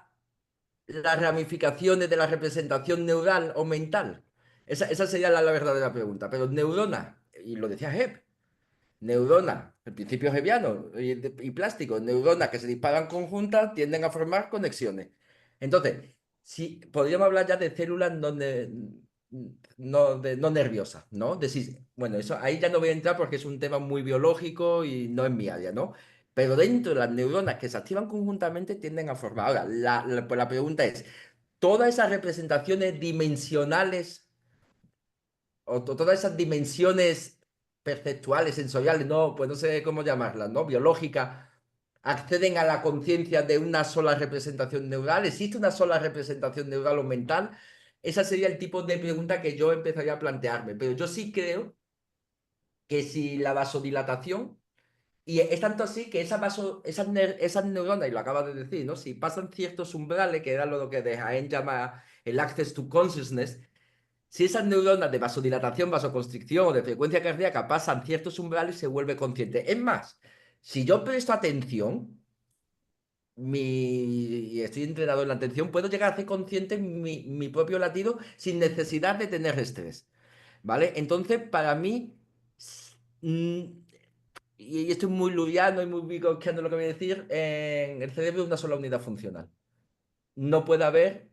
las ramificaciones de la representación neural o mental? Esa sería la verdadera pregunta. Pero neurona, y lo decía Hebb, neurona, el principio hebbiano y plástico, neuronas que se disparan conjuntas tienden a formar conexiones. Entonces, si podríamos hablar ya de células no nerviosas, ¿no? Bueno, eso ahí ya no voy a entrar porque es un tema muy biológico y no es mi área, ¿no? Pero dentro de las neuronas que se activan conjuntamente tienden a formar. Ahora, pues la pregunta es, ¿todas esas representaciones dimensionales o todas esas dimensiones perceptuales, sensoriales, no, pues no sé cómo llamarlas, ¿no? Biológicas, acceden a la conciencia de una sola representación neural? ¿Existe una sola representación neural o mental? Ese sería el tipo de pregunta que yo empezaría a plantearme. Pero yo sí creo que si la vasodilatación, y es tanto así que esas neuronas, y lo acabas de decir, ¿no? Si pasan ciertos umbrales, que era lo que de Jaén llama el access to consciousness, si esas neuronas de vasodilatación, vasoconstricción o de frecuencia cardíaca pasan ciertos umbrales, se vuelve consciente. Es más, si yo presto atención y estoy entrenado en la atención, puedo llegar a hacer consciente mi propio latido sin necesidad de tener estrés. ¿Vale? Entonces, para mí, mm, y esto es muy ludiano y muy bigotskiano lo que voy a decir, en el cerebro es una sola unidad funcional. No puede haber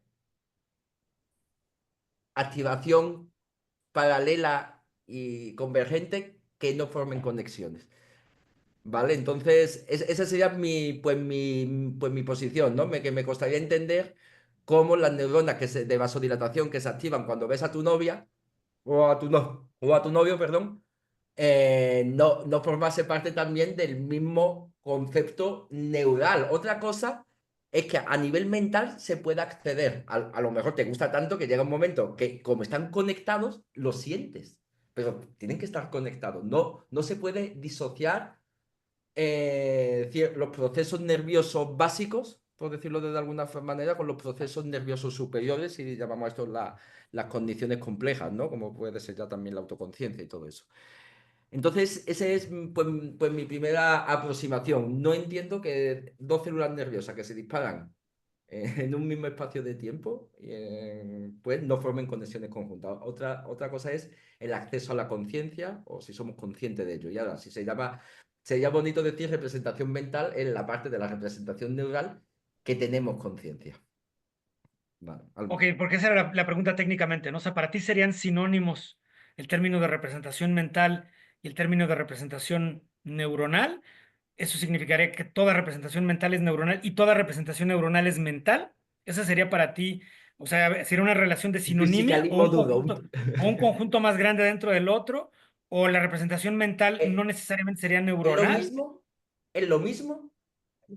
activación paralela y convergente que no formen conexiones. ¿Vale? Entonces, esa sería mi posición, ¿no? Que me costaría entender cómo las neuronas de vasodilatación que se activan cuando ves a tu novia, o a tu, no, o a tu novio, perdón, no formase parte también del mismo concepto neural. Otra cosa es que a nivel mental se puede acceder. A lo mejor te gusta tanto que llega un momento que como están conectados, lo sientes. Pero tienen que estar conectados. No se puede disociar los procesos nerviosos básicos, por decirlo de alguna manera, con los procesos nerviosos superiores, y llamamos a esto las condiciones complejas, ¿no? Como puede ser ya también la autoconciencia y todo eso. Entonces, esa es pues mi primera aproximación. No entiendo que dos células nerviosas que se disparan en un mismo espacio de tiempo, pues no formen conexiones conjuntas. Otra cosa es el acceso a la conciencia o si somos conscientes de ello. Y ahora, si sería bonito decir representación mental en la parte de la representación neural que tenemos conciencia. Vale, Ok, porque esa era la pregunta técnicamente, ¿no? O sea, para ti serían sinónimos el término de representación mental y el término de representación neuronal. Eso significaría que toda representación mental es neuronal y toda representación neuronal es mental. Esa sería para ti, o sea, sería una relación de un sinonimia fisicalismo duro. o un conjunto más grande dentro del otro, o la representación mental no Eh, necesariamente sería es lo neuronal. mismo, es lo mismo,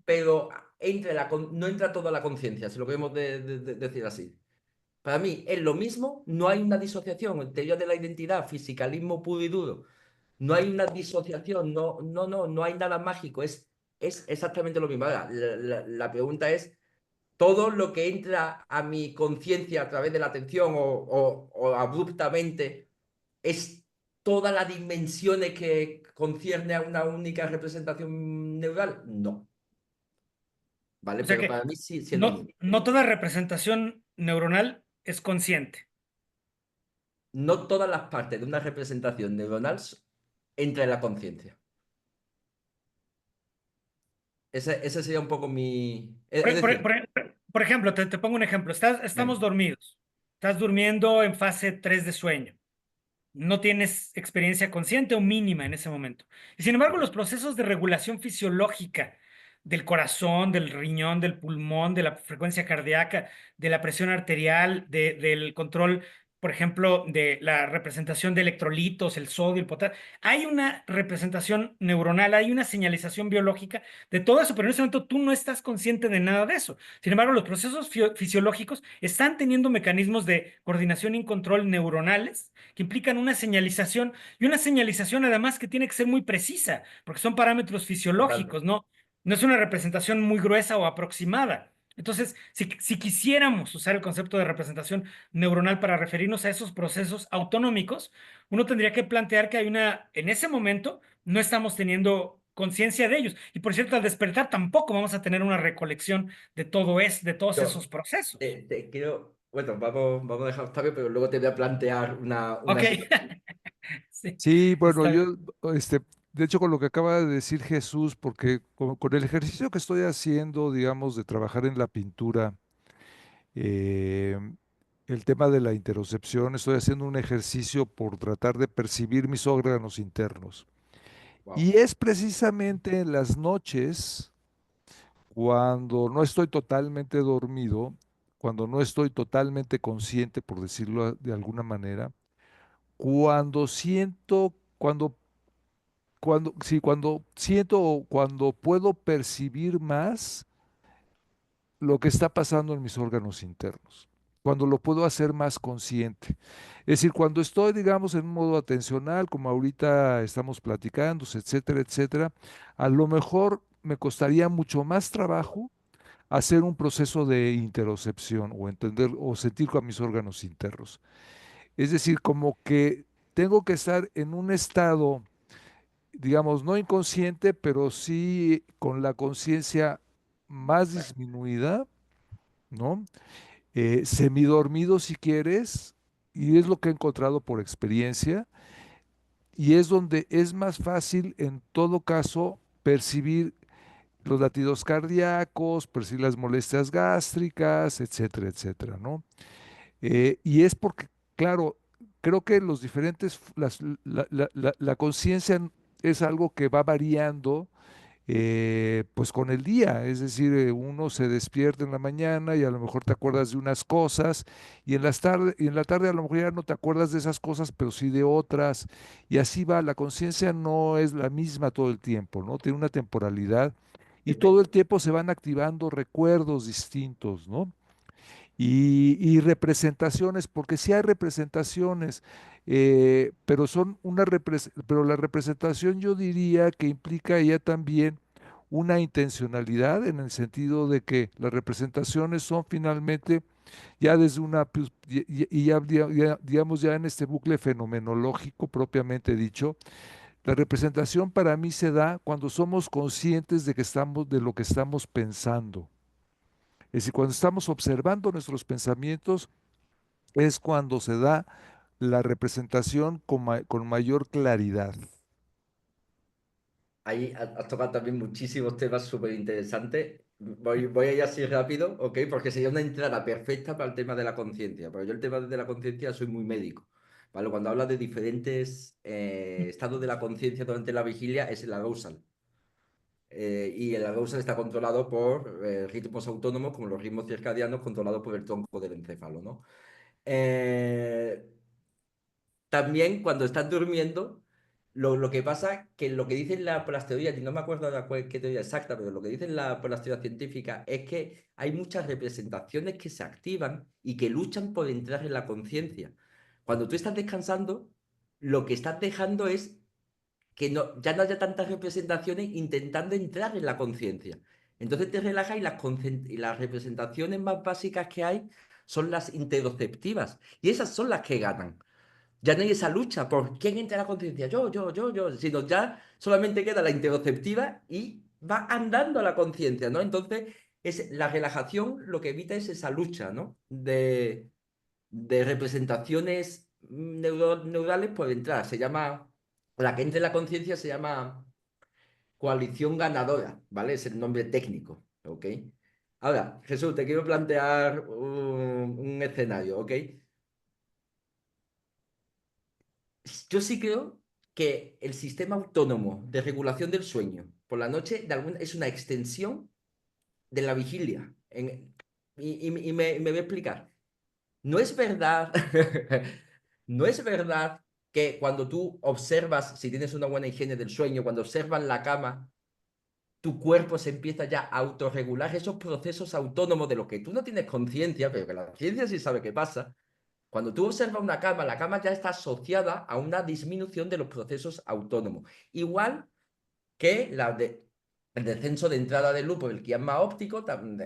pero no entra toda la conciencia, si lo queremos decir así. Para mí es lo mismo, no hay una disociación en teoría de la identidad, fisicalismo puro y duro. No hay una disociación, no hay nada mágico, es exactamente lo mismo. Ahora, la pregunta es, todo lo que entra a mi conciencia a través de la atención o abruptamente, ¿es todas las dimensiones que concierne a una única representación neural? No, ¿vale? O sea Pero que para mí sí, sí es lo no, mismo. no toda representación neuronal es consciente. No todas las partes de una representación neuronal entran en la conciencia. Ese sería un poco mi... Es Por, por- decir, por- por ejemplo, te pongo un ejemplo. Estamos venga, dormidos. Estás durmiendo en fase 3 de sueño. No tienes experiencia consciente o mínima en ese momento. Y sin embargo, los procesos de regulación fisiológica del corazón, del riñón, del pulmón, de la frecuencia cardíaca, de la presión arterial, del control, por ejemplo, de la representación de electrolitos, el sodio, el potasio, hay una representación neuronal, hay una señalización biológica de todo eso, pero en ese momento tú no estás consciente de nada de eso. Sin embargo, los procesos fisiológicos están teniendo mecanismos de coordinación y control neuronales que implican una señalización y una señalización además que tiene que ser muy precisa, porque son parámetros totalmente. fisiológicos, ¿no? No es una representación muy gruesa o aproximada. Entonces, si quisiéramos usar el concepto de representación neuronal para referirnos a esos procesos autonómicos, uno tendría que plantear que hay en ese momento no estamos teniendo conciencia de ellos. Y por cierto, al despertar tampoco vamos a tener una recolección de todos Yo esos procesos. te quiero... Bueno, vamos a dejar Octavio, pero luego te voy a plantear Ok, una situación. sí, Sí, bueno, está bien. yo, de hecho, con lo que acaba de decir Jesús, porque con el ejercicio que estoy haciendo, digamos, de trabajar en la pintura, eh, el tema de la interocepción, estoy haciendo un ejercicio por tratar de percibir mis órganos internos. Wow. Y es precisamente en las noches, cuando no estoy totalmente dormido, cuando no estoy totalmente consciente, por decirlo de alguna manera, cuando siento, cuando siento o cuando puedo percibir más lo que está pasando en mis órganos internos, cuando lo puedo hacer más consciente. Es decir, cuando estoy, digamos, en un modo atencional, como ahorita estamos platicando, etcétera, etcétera, a lo mejor me costaría mucho más trabajo hacer un proceso de interocepción o entender o sentir con mis órganos internos. Es decir, como que tengo que estar en un estado, digamos, no inconsciente, pero sí con la conciencia más disminuida, ¿no? Semidormido si quieres, y es lo que he encontrado por experiencia, y es donde es más fácil en todo caso percibir los latidos cardíacos, percibir las molestias gástricas, etcétera, etcétera, ¿no? Y es porque, claro, creo que los diferentes, la conciencia es algo que va variando pues con el día, es decir, uno se despierta en la mañana y a lo mejor te acuerdas de unas cosas y y en la tarde a lo mejor ya no te acuerdas de esas cosas, pero sí de otras y así va, la conciencia no es la misma todo el tiempo, ¿no? Tiene una temporalidad y todo el tiempo se van activando recuerdos distintos, ¿no? Y representaciones, porque sí hay representaciones, pero pero la representación yo diría que implica ya también una intencionalidad en el sentido de que las representaciones son finalmente ya desde una, pues, y ya, digamos ya en este bucle fenomenológico propiamente dicho, la representación para mí se da cuando somos conscientes de que estamos, de lo que estamos pensando. Es decir, cuando estamos observando nuestros pensamientos es cuando se da la representación con mayor claridad. Ahí has tocado también muchísimos temas súper interesantes. voy a ir así rápido, ¿ok? Porque sería una entrada perfecta para el tema de la conciencia. Pero yo el tema de la conciencia soy muy médico, ¿vale? Cuando habla de diferentes estados de la conciencia durante la vigilia es el arousal. Y el arousal está controlado por ritmos autónomos como los ritmos circadianos controlados por el tronco del encéfalo, ¿no? Eh, También cuando estás durmiendo, lo que pasa que lo que dicen por las teorías, y no me acuerdo de qué teoría exacta, pero lo que dicen por las teorías científicas es que hay muchas representaciones que se activan y que luchan por entrar en la conciencia. Cuando tú estás descansando, lo que estás dejando es que no, ya no haya tantas representaciones intentando entrar en la conciencia. Entonces te relajas y las representaciones más básicas que hay son las interoceptivas. Y esas son las que ganan. Ya no hay esa lucha por quién entra a la conciencia, yo, sino ya solamente queda la interoceptiva y va andando a la conciencia, ¿no? Entonces, la relajación lo que evita es esa lucha, ¿no? De representaciones neurales por entrar. La que entra en la conciencia se llama coalición ganadora, ¿vale? Es el nombre técnico, ¿ok? Ahora, Jesús, te quiero plantear un escenario, ¿ok? Yo sí creo que el sistema autónomo de regulación del sueño por la noche es una extensión de la vigilia. Y me voy a explicar. No es verdad, no es verdad que cuando tú observas, si tienes una buena higiene del sueño, cuando observas la cama, tu cuerpo se empieza ya a autorregular esos procesos autónomos de los que tú no tienes conciencia, pero que la ciencia sí sabe qué pasa. Cuando tú observas una cama, la cama ya está asociada a una disminución de los procesos autónomos. Igual que el descenso de entrada de luz por el quiasma óptico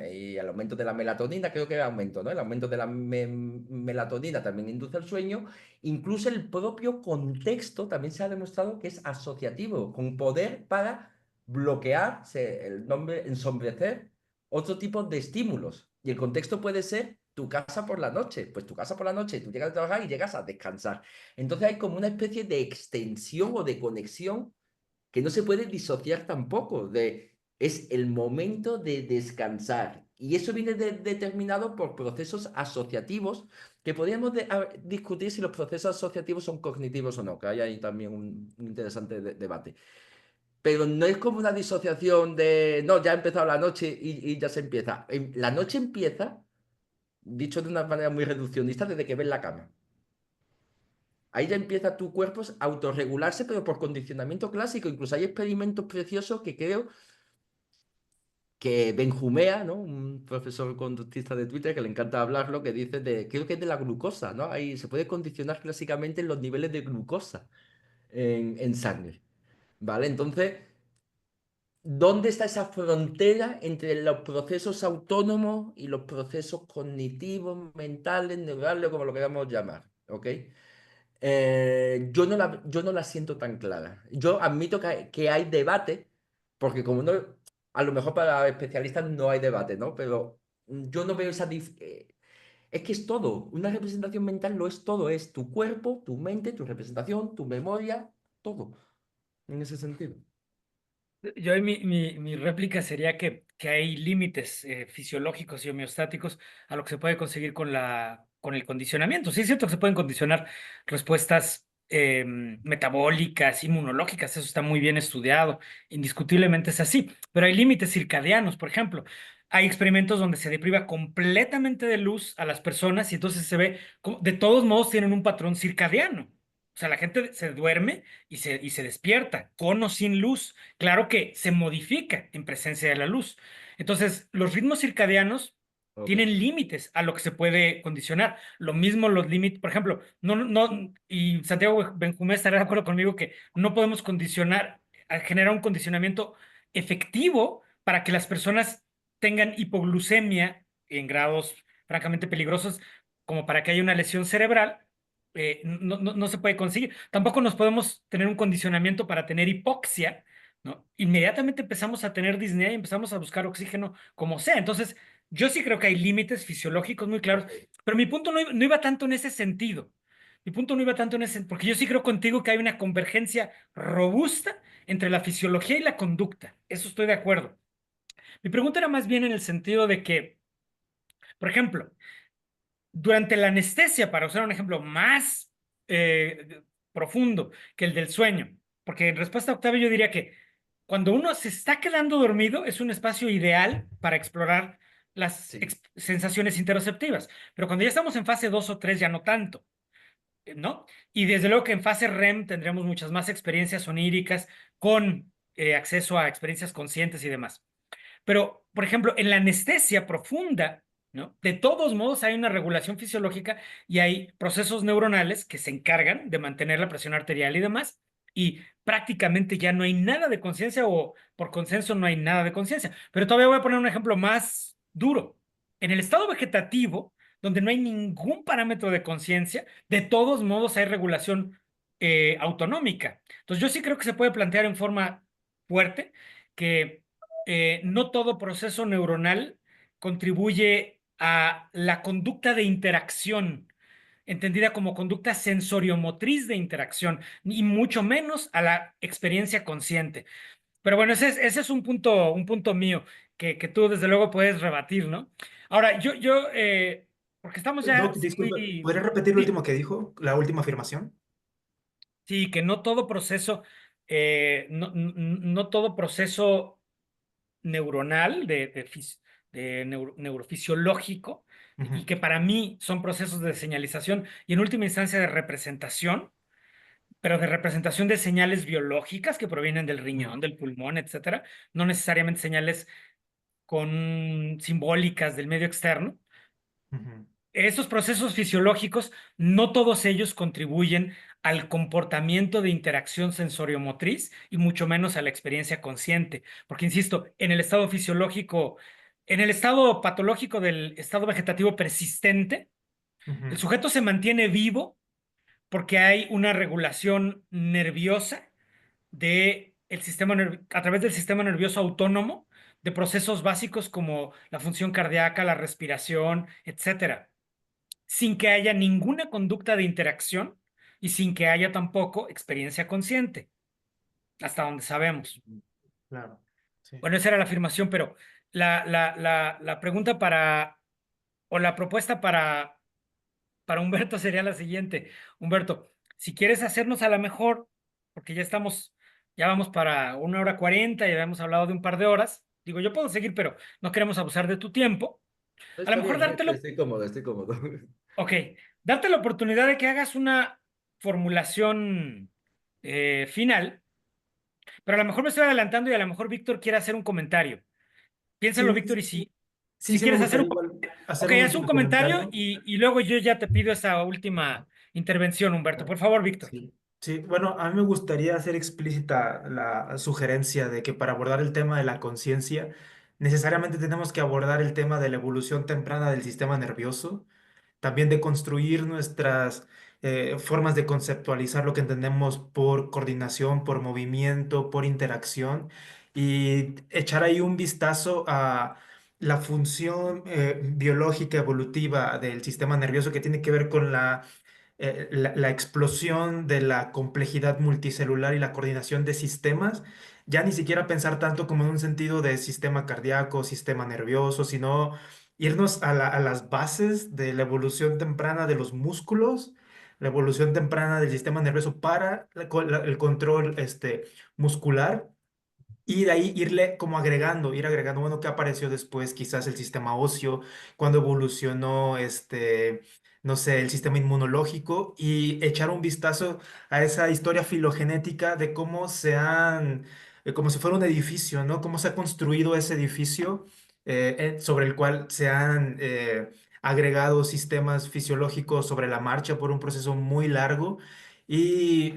y el aumento de la melatonina, creo que es aumento, ¿no? El aumento de la melatonina también induce el sueño. Incluso el propio contexto también se ha demostrado que es asociativo, con poder para bloquear, el nombre, ensombrecer otro tipo de estímulos. Y el contexto puede ser tu casa por la noche. Pues tu casa por la noche, tú llegas a trabajar y llegas a descansar. Entonces hay como una especie de extensión o de conexión que no se puede disociar tampoco es el momento de descansar. Y eso viene determinado por procesos asociativos que podríamos discutir si los procesos asociativos son cognitivos o no, que hay ahí también un interesante debate. Pero no es como una disociación no, ya ha empezado la noche y ya se empieza. La noche empieza, dicho de una manera muy reduccionista, desde que ves la cama. Ahí ya empieza tu cuerpo a autorregularse, pero por condicionamiento clásico. Incluso hay experimentos preciosos que creo que Benjumea, ¿no? Un profesor conductista de Twitter que le encanta hablarlo, que dice creo que es de la glucosa, ¿no? Ahí se puede condicionar clásicamente los niveles de glucosa en sangre, ¿vale? Entonces, ¿dónde está esa frontera entre los procesos autónomos y los procesos cognitivos, mentales, neurales, como lo queramos llamar? ¿Ok? Yo no la siento tan clara. Yo admito que hay debate, porque como no, a lo mejor para especialistas no hay debate, ¿no? Pero yo no veo es que es todo. Una representación mental lo es todo. Es tu cuerpo, tu mente, tu representación, tu memoria, todo. En ese sentido. Yo mi réplica sería que hay límites fisiológicos y homeostáticos a lo que se puede conseguir con el condicionamiento. Sí es cierto que se pueden condicionar respuestas metabólicas, inmunológicas, eso está muy bien estudiado, indiscutiblemente es así, pero hay límites circadianos, por ejemplo. Hay experimentos donde se depriva completamente de luz a las personas y entonces se ve, de todos modos tienen un patrón circadiano. O sea, la gente se duerme y se despierta, con o sin luz. Claro que se modifica en presencia de la luz. Entonces, los ritmos circadianos Ok. tienen límites a lo que se puede condicionar. Lo mismo los límites, por ejemplo, y Santiago Benjumea estará de acuerdo conmigo que no podemos generar un condicionamiento efectivo para que las personas tengan hipoglucemia en grados francamente peligrosos, como para que haya una lesión cerebral. No se puede conseguir. Tampoco nos podemos tener un condicionamiento para tener hipoxia, ¿no? Inmediatamente empezamos a tener disnea y empezamos a buscar oxígeno como sea. Entonces, yo sí creo que hay límites fisiológicos muy claros, Ok. pero mi punto no iba tanto en ese sentido. Mi punto no iba tanto en ese, porque yo sí creo contigo que hay una convergencia robusta entre la fisiología y la conducta. Eso estoy de acuerdo. Mi pregunta era más bien en el sentido de que, por ejemplo, durante la anestesia, para usar un ejemplo más profundo que el del sueño, porque en respuesta a Octavio yo diría que cuando uno se está quedando dormido es un espacio ideal para explorar las Sí, sensaciones interoceptivas, pero cuando ya estamos en fase 2 o 3 ya no tanto, ¿no? Y desde luego que en fase REM tendremos muchas más experiencias oníricas con acceso a experiencias conscientes y demás. Pero, por ejemplo, en la anestesia profunda, ¿no? De todos modos hay una regulación fisiológica y hay procesos neuronales que se encargan de mantener la presión arterial y demás, y prácticamente ya no hay nada de conciencia o por consenso no hay nada de conciencia. Pero todavía voy a poner un ejemplo más duro. En el estado vegetativo, donde no hay ningún parámetro de conciencia, de todos modos hay regulación autonómica. Entonces yo sí creo que se puede plantear en forma fuerte que no todo proceso neuronal contribuye a la conducta de interacción, entendida como conducta sensoriomotriz de interacción, y mucho menos a la experiencia consciente. Pero bueno, ese es un punto mío que tú desde luego puedes rebatir, ¿no? Ahora, porque estamos ya Doc, disculpe, muy... ¿podría repetir lo Sí, último que dijo? La última afirmación. sí, que no todo proceso, no todo proceso neuronal, neurofisiológico, y Ujú, que para mí son procesos de señalización y en última instancia de representación, pero de representación de señales biológicas que provienen del ujú, riñón, del pulmón, etcétera, no necesariamente señales con simbólicas del medio externo. ujú. Estos procesos fisiológicos, no todos ellos contribuyen al comportamiento de interacción sensoriomotriz y mucho menos a la experiencia consciente. Porque, insisto, en el estado fisiológico, en el estado patológico del estado vegetativo persistente, el Ujú, sujeto se mantiene vivo porque hay una regulación nerviosa a través del sistema nervioso autónomo de procesos básicos como la función cardíaca, la respiración, etcétera, sin que haya ninguna conducta de interacción y sin que haya tampoco experiencia consciente, hasta donde sabemos. claro, sí. Bueno, esa era la afirmación, pero la pregunta o la propuesta para Humberto sería la siguiente. Humberto, si quieres hacernos a la mejor, porque ya vamos para 1 hora 40, ya habíamos hablado de un par de horas. Digo, yo puedo seguir, pero no queremos abusar de tu tiempo. A lo está mejor bien, dártelo. estoy cómodo, estoy cómodo. Ok, darte la oportunidad de que hagas una formulación final, pero a lo mejor me estoy adelantando y a lo mejor Víctor quiere hacer un comentario. Piénsalo, Sí, Víctor, y sí, si sí me quieres hacer gustaría igual hacer ok, un haz un último comentario comentario. y luego yo ya te pido esa última intervención, Humberto. Por favor, Víctor. Sí, sí, bueno, a mí me gustaría hacer explícita la sugerencia de que para abordar el tema de la conciencia, necesariamente tenemos que abordar el tema de la evolución temprana del sistema nervioso, también de construir nuestras formas de conceptualizar lo que entendemos por coordinación, por movimiento, por interacción, y echar ahí un vistazo a la función biológica evolutiva del sistema nervioso que tiene que ver con la explosión de la complejidad multicelular y la coordinación de sistemas, ya ni siquiera pensar tanto como en un sentido de sistema cardíaco, sistema nervioso, sino irnos a las bases de la evolución temprana de los músculos, la evolución temprana del sistema nervioso para el control muscular. Y de ahí irle como agregando, ir agregando, bueno, ¿qué apareció después? Quizás el sistema óseo, cuando evolucionó, no sé, el sistema inmunológico y echar un vistazo a esa historia filogenética de cómo como si fuera un edificio, ¿no? Cómo se ha construido ese edificio sobre el cual se han agregado sistemas fisiológicos sobre la marcha por un proceso muy largo y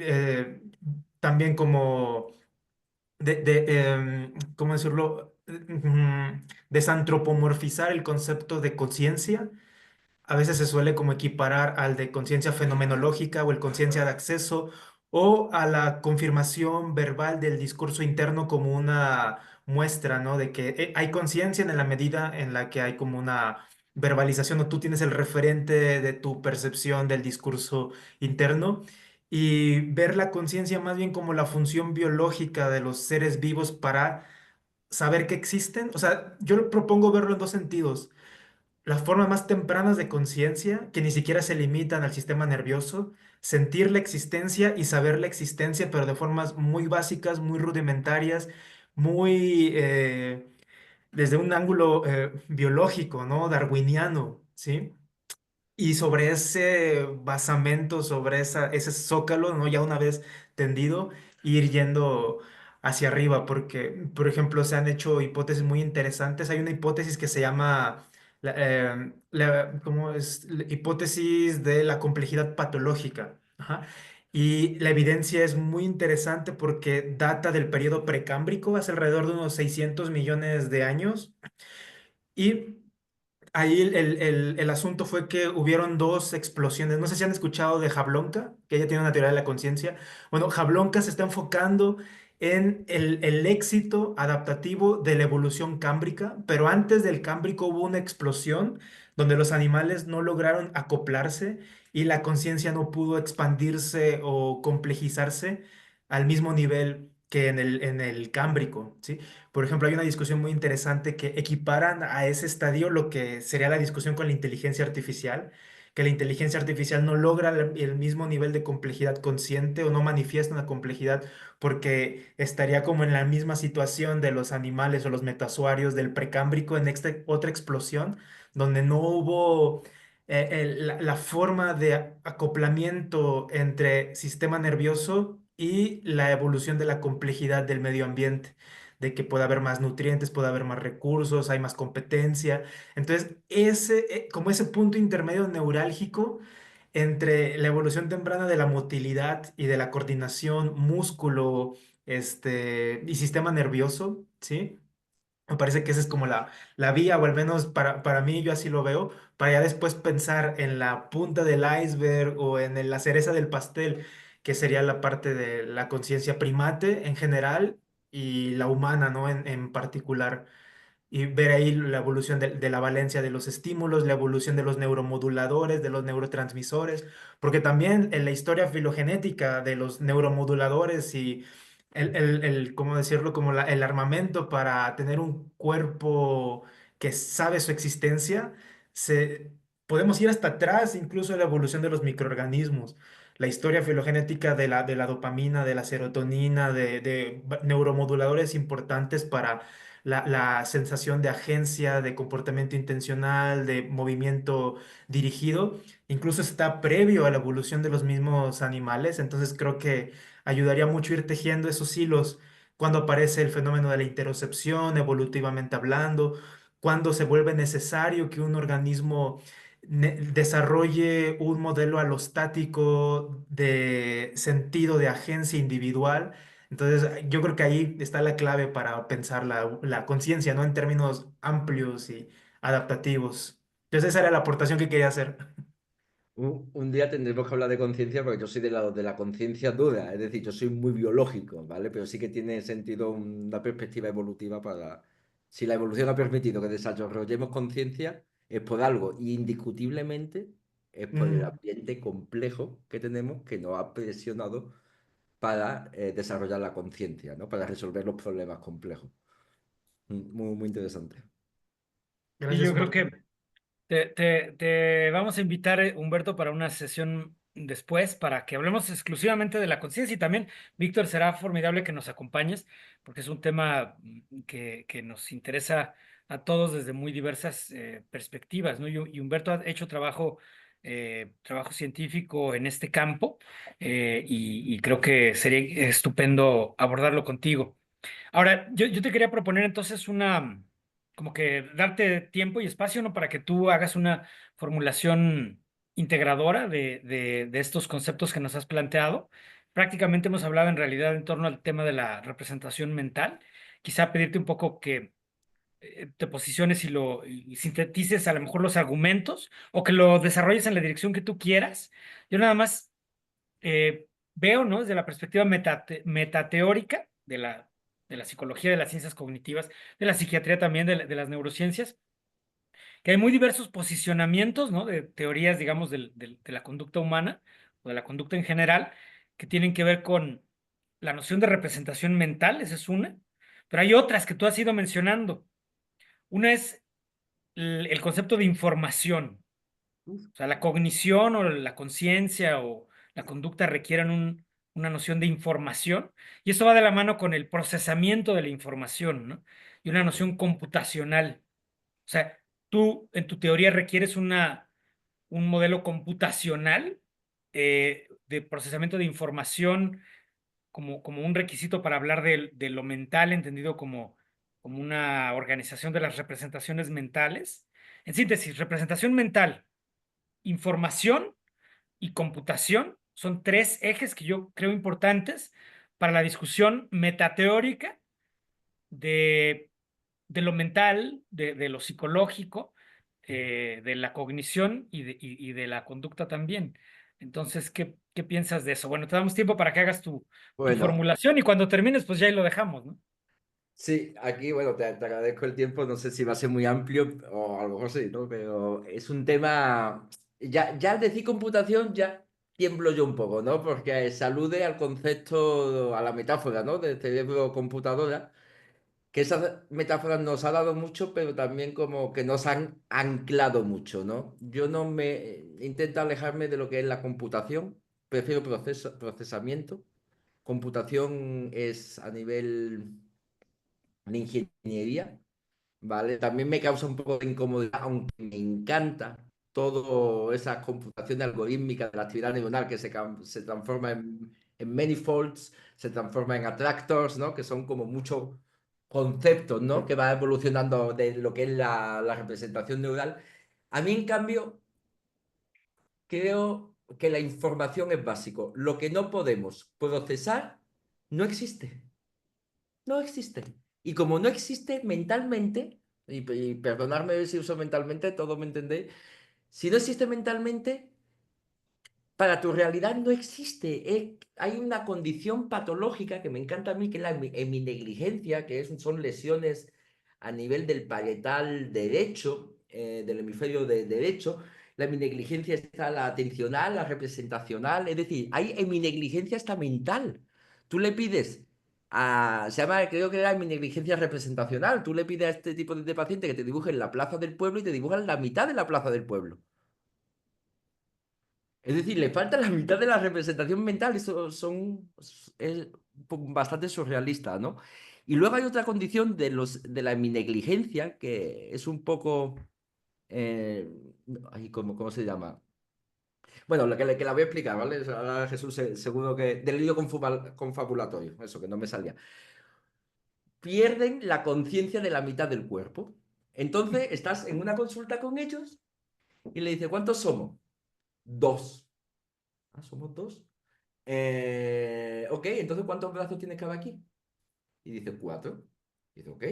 también como ¿cómo decirlo? Desantropomorfizar el concepto de conciencia. A veces se suele como equiparar al de conciencia fenomenológica o el conciencia de acceso o a la confirmación verbal del discurso interno como una muestra, ¿no? De que hay conciencia en la medida en la que hay como una verbalización o tú tienes el referente de tu percepción del discurso interno y ver la conciencia más bien como la función biológica de los seres vivos para saber que existen. O sea, yo propongo verlo en dos sentidos. Las formas más tempranas de conciencia, que ni siquiera se limitan al sistema nervioso, sentir la existencia y saber la existencia, pero de formas muy básicas, muy rudimentarias, muy desde un ángulo biológico, ¿no? Darwiniano, ¿sí? Y sobre ese basamento, sobre ese zócalo, ¿no? Ya una vez tendido, ir yendo hacia arriba, porque, por ejemplo, se han hecho hipótesis muy interesantes. Hay una hipótesis que se llama, ¿cómo es? La hipótesis de la complejidad patológica. Ajá. Y la evidencia es muy interesante porque data del periodo precámbrico, hace alrededor de unos 600 millones de años. Y ahí el asunto fue que hubieron dos explosiones. No sé si han escuchado de Jablonka, que ella tiene una teoría de la conciencia. Bueno, Jablonka se está enfocando en el éxito adaptativo de la evolución cámbrica, pero antes del cámbrico hubo una explosión donde los animales no lograron acoplarse y la conciencia no pudo expandirse o complejizarse al mismo nivel que en el cámbrico, ¿sí? Por ejemplo, hay una discusión muy interesante que equiparan a ese estadio lo que sería la discusión con la inteligencia artificial, que la inteligencia artificial no logra el mismo nivel de complejidad consciente o no manifiesta una complejidad porque estaría como en la misma situación de los animales o los metasuarios del precámbrico en esta otra explosión, donde no hubo la forma de acoplamiento entre sistema nervioso y la evolución de la complejidad del medio ambiente, de que pueda haber más nutrientes, pueda haber más recursos, hay más competencia. Entonces, como ese punto intermedio neurálgico entre la evolución temprana de la motilidad y de la coordinación, músculo, y sistema nervioso, ¿sí? Me parece que esa es como la vía, o al menos para mí, yo así lo veo, para ya después pensar en la punta del iceberg o en la cereza del pastel, que sería la parte de la conciencia primate en general y la humana, ¿no? En particular y ver ahí la evolución de la valencia de los estímulos, la evolución de los neuromoduladores, de los neurotransmisores, porque también en la historia filogenética de los neuromoduladores y ¿cómo decirlo? Como el armamento para tener un cuerpo que sabe su existencia, podemos ir hasta atrás, incluso en la evolución de los microorganismos. La historia filogenética de la dopamina, de la serotonina, de neuromoduladores importantes para la sensación de agencia, de comportamiento intencional, de movimiento dirigido, incluso está previo a la evolución de los mismos animales. Entonces creo que ayudaría mucho ir tejiendo esos hilos cuando aparece el fenómeno de la interocepción, evolutivamente hablando, cuando se vuelve necesario que un organismo desarrolle un modelo alostático de sentido de agencia individual. Entonces, yo creo que ahí está la clave para pensar la conciencia, ¿no? En términos amplios y adaptativos. Entonces, esa era la aportación que quería hacer. Un día tendremos que hablar de conciencia porque yo soy de la conciencia dura, es decir, yo soy muy biológico, ¿vale? Pero sí que tiene sentido una perspectiva evolutiva para... Si la evolución ha permitido que desarrollemos conciencia, es por algo, y indiscutiblemente es por el Mm, ambiente complejo que tenemos que nos ha presionado para desarrollar la conciencia, ¿no? Para resolver los problemas complejos. Muy, muy interesante. Y gracias, yo creo que Humberto. te vamos a invitar, Humberto, para una sesión después para que hablemos exclusivamente de la conciencia y también, Víctor, será formidable que nos acompañes porque es un tema que nos interesa a todos desde muy diversas perspectivas, ¿no? Y Humberto ha hecho trabajo científico en este campo y creo que sería estupendo abordarlo contigo. Ahora, yo te quería proponer entonces como que darte tiempo y espacio, ¿no? Para que tú hagas una formulación integradora de estos conceptos que nos has planteado. Prácticamente hemos hablado en realidad en torno al tema de la representación mental. Quizá pedirte un poco que te posiciones y sintetices a lo mejor los argumentos o que lo desarrolles en la dirección que tú quieras. Yo nada más veo, ¿no? Desde la perspectiva metateórica de la psicología, de las ciencias cognitivas, de la psiquiatría también, de las neurociencias, que hay muy diversos posicionamientos, ¿no? De teorías, digamos, de la conducta humana o de la conducta en general, que tienen que ver con la noción de representación mental, esa es una, Pero hay otras que tú has ido mencionando. Una es el concepto de información. O sea, la cognición o la conciencia o la conducta requieren una noción de información y eso va de la mano con el procesamiento de la información, ¿no? Y una noción computacional. O sea, tú en tu teoría requieres un modelo computacional de procesamiento de información como un requisito para hablar de lo mental, entendido como una organización de las representaciones mentales. En síntesis, representación mental, información y computación son tres ejes que yo creo importantes para la discusión metateórica de, de lo mental, de lo psicológico, de la cognición y de la conducta también. Entonces, ¿qué piensas de eso? Bueno, te damos tiempo para que hagas tu Bueno, formulación y cuando termines, pues ya ahí lo dejamos, ¿no? sí, aquí, bueno, te agradezco el tiempo, no sé si va a ser muy amplio o a lo mejor sí, ¿no? Pero es un tema, ya al decir computación ya tiemblo yo un poco, ¿no? Porque se alude al concepto, a la metáfora, ¿no? De cerebro-computadora, que esa metáfora nos ha dado mucho, pero también como que nos han anclado mucho, ¿no? Yo no me intento alejarme de lo que es la computación, prefiero procesamiento. Computación es a nivel de ingeniería, ¿vale? También me causa un poco de incomodidad, aunque me encanta toda esa computación algorítmica de la actividad neuronal que se transforma en manifolds, se transforma en attractors, ¿no? Que son como muchos conceptos, ¿no? Que va evolucionando de lo que es la representación neural. A mí, en cambio, creo que la información es básico. Lo que no podemos procesar no existe. No existe. Y como no existe mentalmente, y perdonadme si uso mentalmente, todo me entendéis, si no existe mentalmente, para tu realidad no existe. Hay una condición patológica que me encanta a mí, que es la heminegligencia, son lesiones a nivel del parietal derecho, del hemisferio derecho. La heminegligencia está la atencional, la representacional, es decir, hay heminegligencia hasta mental. Tú le pides se llama, creo que era heminegligencia representacional, tú le pides a este tipo de paciente que te dibujen la plaza del pueblo y te dibujan la mitad de la plaza del pueblo. Es decir, le falta la mitad de la representación mental. Eso es bastante surrealista, ¿no? Y luego hay otra condición de la negligencia que es un poco. eh, ay, ¿cómo se llama? Bueno, que la voy a explicar, ¿vale? Ahora Jesús seguro que. Delirio confabulatorio, eso que no me salía. Pierden la conciencia de la mitad del cuerpo. Entonces estás en una consulta con ellos y le dices, ¿cuántos somos? Dos. Ah, somos dos. Ok, entonces ¿cuántos brazos tienes cada aquí? Y dice, cuatro. Y dice, ok.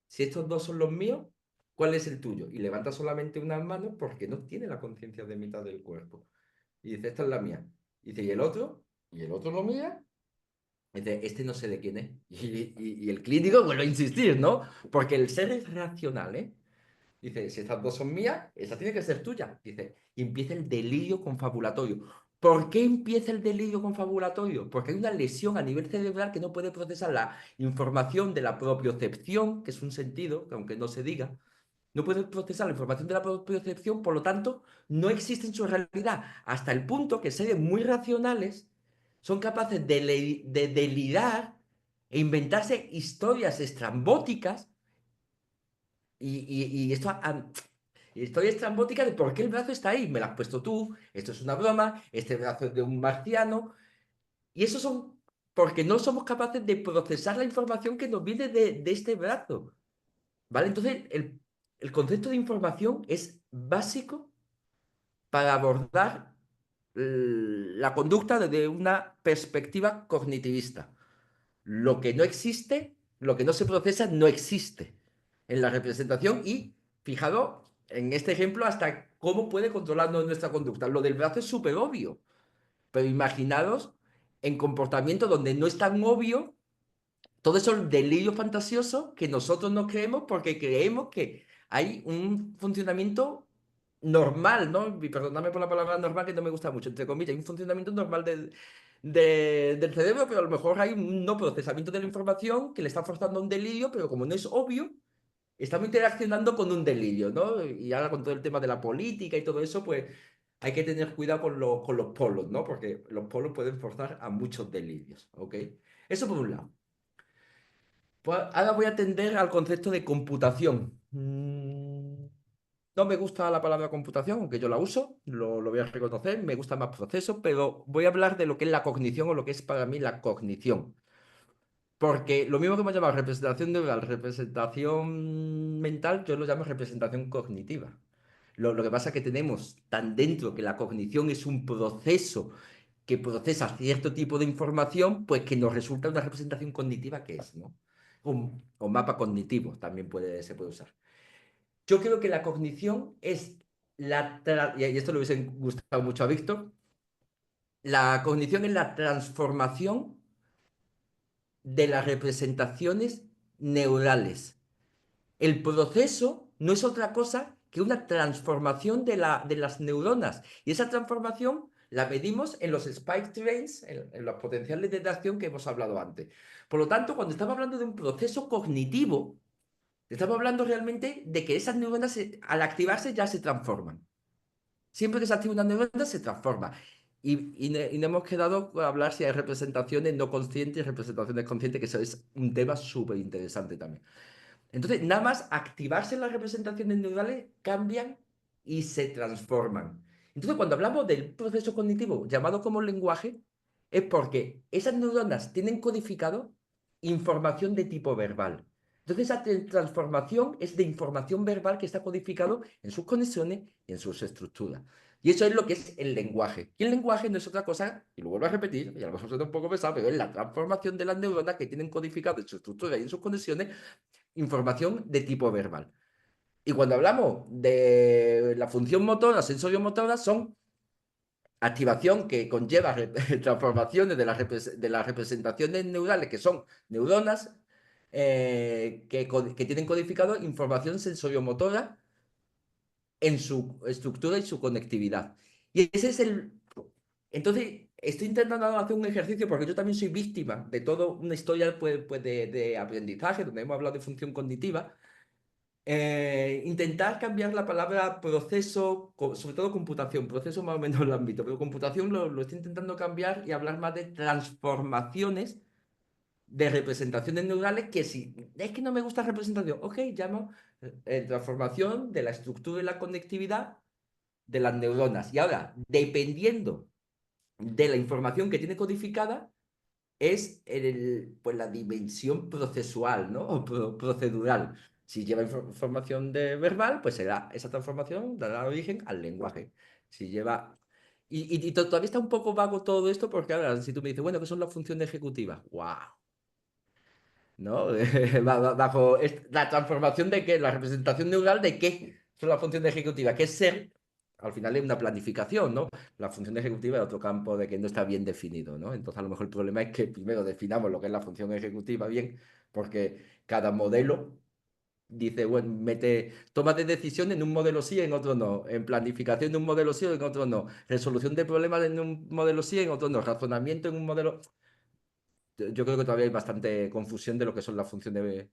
Si estos dos son los míos, ¿cuál es el tuyo? Y levanta solamente una mano porque no tiene la conciencia de mitad del cuerpo. Y dice, esta es la mía. Y dice, ¿y el otro? ¿Y el otro lo mía? Y dice, este no sé de quién es. Y el clínico vuelve a insistir, ¿no? Porque el ser es racional, ¿eh? Dice, si estas dos son mías, esa tiene que ser tuya. Dice, y empieza el delirio confabulatorio. ¿Por qué empieza el delirio confabulatorio? Porque hay una lesión a nivel cerebral que no puede procesar la información de la propiocepción, que es un sentido, que aunque no se diga, no puede procesar la información de la propiocepción, por lo tanto, no existe en su realidad, hasta el punto que seres muy racionales son capaces de delirar e inventarse historias estrambóticas y esto historia estrambótica de por qué el brazo está ahí. Me lo has puesto tú, esto es una broma, este brazo es de un marciano. Y eso son porque no somos capaces de procesar la información que nos viene de este brazo. ¿Vale? Entonces, el concepto de información es básico para abordar la conducta desde una perspectiva cognitivista. Lo que no existe, lo que no se procesa, no existe en la representación y, fijaros, en este ejemplo, hasta cómo puede controlarnos nuestra conducta. Lo del brazo es súper obvio, pero imaginaros en comportamiento donde no es tan obvio todo eso delirio fantasioso que nosotros nos creemos porque creemos que hay un funcionamiento normal, ¿no? Y perdóname por la palabra normal que no me gusta mucho, entre comillas, hay un funcionamiento normal del cerebro, pero a lo mejor hay un no procesamiento de la información que le está forzando a un delirio, pero como no es obvio, estamos interaccionando con un delirio, ¿no? Y ahora con todo el tema de la política y todo eso, pues hay que tener cuidado con los polos, ¿no? Porque los polos pueden forzar a muchos delirios, ¿ok? Eso por un lado. Pues ahora voy a atender al concepto de computación. No me gusta la palabra computación, aunque yo la uso, lo voy a reconocer, me gusta más proceso, pero voy a hablar de lo que es la cognición o lo que es para mí la cognición. Porque lo mismo que hemos llamado representación neural, representación mental, yo lo llamo representación cognitiva. Lo que pasa es que tenemos tan dentro que la cognición es un proceso que procesa cierto tipo de información, pues que nos resulta una representación cognitiva que es, ¿no? O mapa cognitivo también se puede usar. Yo creo que la cognición es y esto le hubiese gustado mucho a Víctor, la cognición es la transformación de las representaciones neurales. El proceso no es otra cosa que una transformación de las neuronas. Y esa transformación la medimos en los spike trains, en los potenciales de acción que hemos hablado antes. Por lo tanto, cuando estamos hablando de un proceso cognitivo, estamos hablando realmente de que esas neuronas al activarse ya se transforman. Siempre que se activa una neurona se transforma. Y no hemos quedado a hablar si hay representaciones no conscientes y representaciones conscientes, que eso es un tema súper interesante también. Entonces, nada más activarse las representaciones neurales, cambian y se transforman. Entonces, cuando hablamos del proceso cognitivo llamado como lenguaje, es porque esas neuronas tienen codificado información de tipo verbal. Entonces, esa transformación es de información verbal que está codificado en sus conexiones y en sus estructuras. Y eso es lo que es el lenguaje. Y el lenguaje no es otra cosa, y lo vuelvo a repetir, y a lo mejor suena un poco pesado, pero es la transformación de las neuronas que tienen codificado en su estructura y en sus conexiones información de tipo verbal. Y cuando hablamos de la función motora, sensorio-motora, son activación que conlleva transformaciones de las representaciones neurales, que son neuronas que tienen codificado información sensorio-motora en su estructura y su conectividad. Y ese es el... Entonces, estoy intentando hacer un ejercicio porque yo también soy víctima de toda una historia pues, de aprendizaje, donde hemos hablado de función cognitiva. Intentar cambiar la palabra proceso, sobre todo computación, proceso más o menos el ámbito, pero computación lo estoy intentando cambiar y hablar más de transformaciones de representaciones neurales que si es que no me gusta representación, ok, llamo transformación de la estructura y la conectividad de las neuronas. Y ahora, dependiendo de la información que tiene codificada, es pues la dimensión procesual, ¿no? O procedural. Si lleva información de verbal, pues será esa transformación dará origen al lenguaje. Si lleva... Y todavía está un poco vago todo esto porque ahora, si tú me dices, bueno, ¿qué son las funciones ejecutivas? ¡Wow! ¿No? Bajo la transformación de qué, la representación neural de qué son las funciones ejecutivas, que es ser, al final es una planificación, ¿no? La función ejecutiva es otro campo de que no está bien definido, ¿no? Entonces a lo mejor el problema es que primero definamos lo que es la función ejecutiva bien, porque cada modelo dice, bueno, toma de decisiones en un modelo sí, en otro no, en planificación en un modelo sí, en otro no, resolución de problemas en un modelo sí, en otro no, razonamiento en un modelo... Yo creo que todavía hay bastante confusión de lo que son las funciones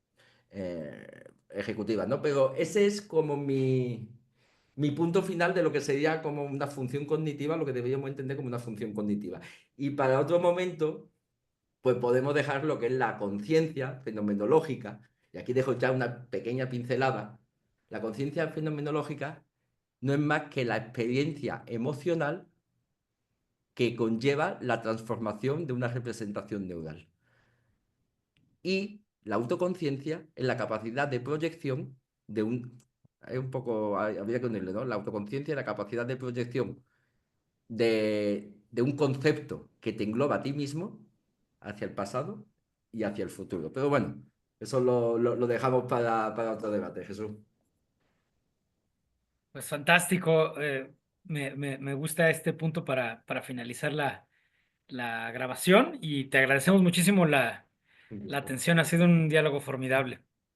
ejecutivas, ¿no? Pero ese es como mi punto final de lo que sería como una función cognitiva, lo que deberíamos entender como una función cognitiva. Y para otro momento, pues podemos dejar lo que es la conciencia fenomenológica, y aquí dejo ya una pequeña pincelada. La conciencia fenomenológica no es más que la experiencia emocional que conlleva la transformación de una representación neural. Y la autoconciencia es la capacidad de proyección de un... Es un poco... Habría que unirle, ¿no? La autoconciencia es la capacidad de proyección de un concepto que te engloba a ti mismo hacia el pasado y hacia el futuro. Pero bueno, eso lo dejamos para otro debate, Jesús. Pues fantástico. Me gusta este punto para finalizar la grabación y te agradecemos muchísimo la atención. Ha sido un diálogo formidable.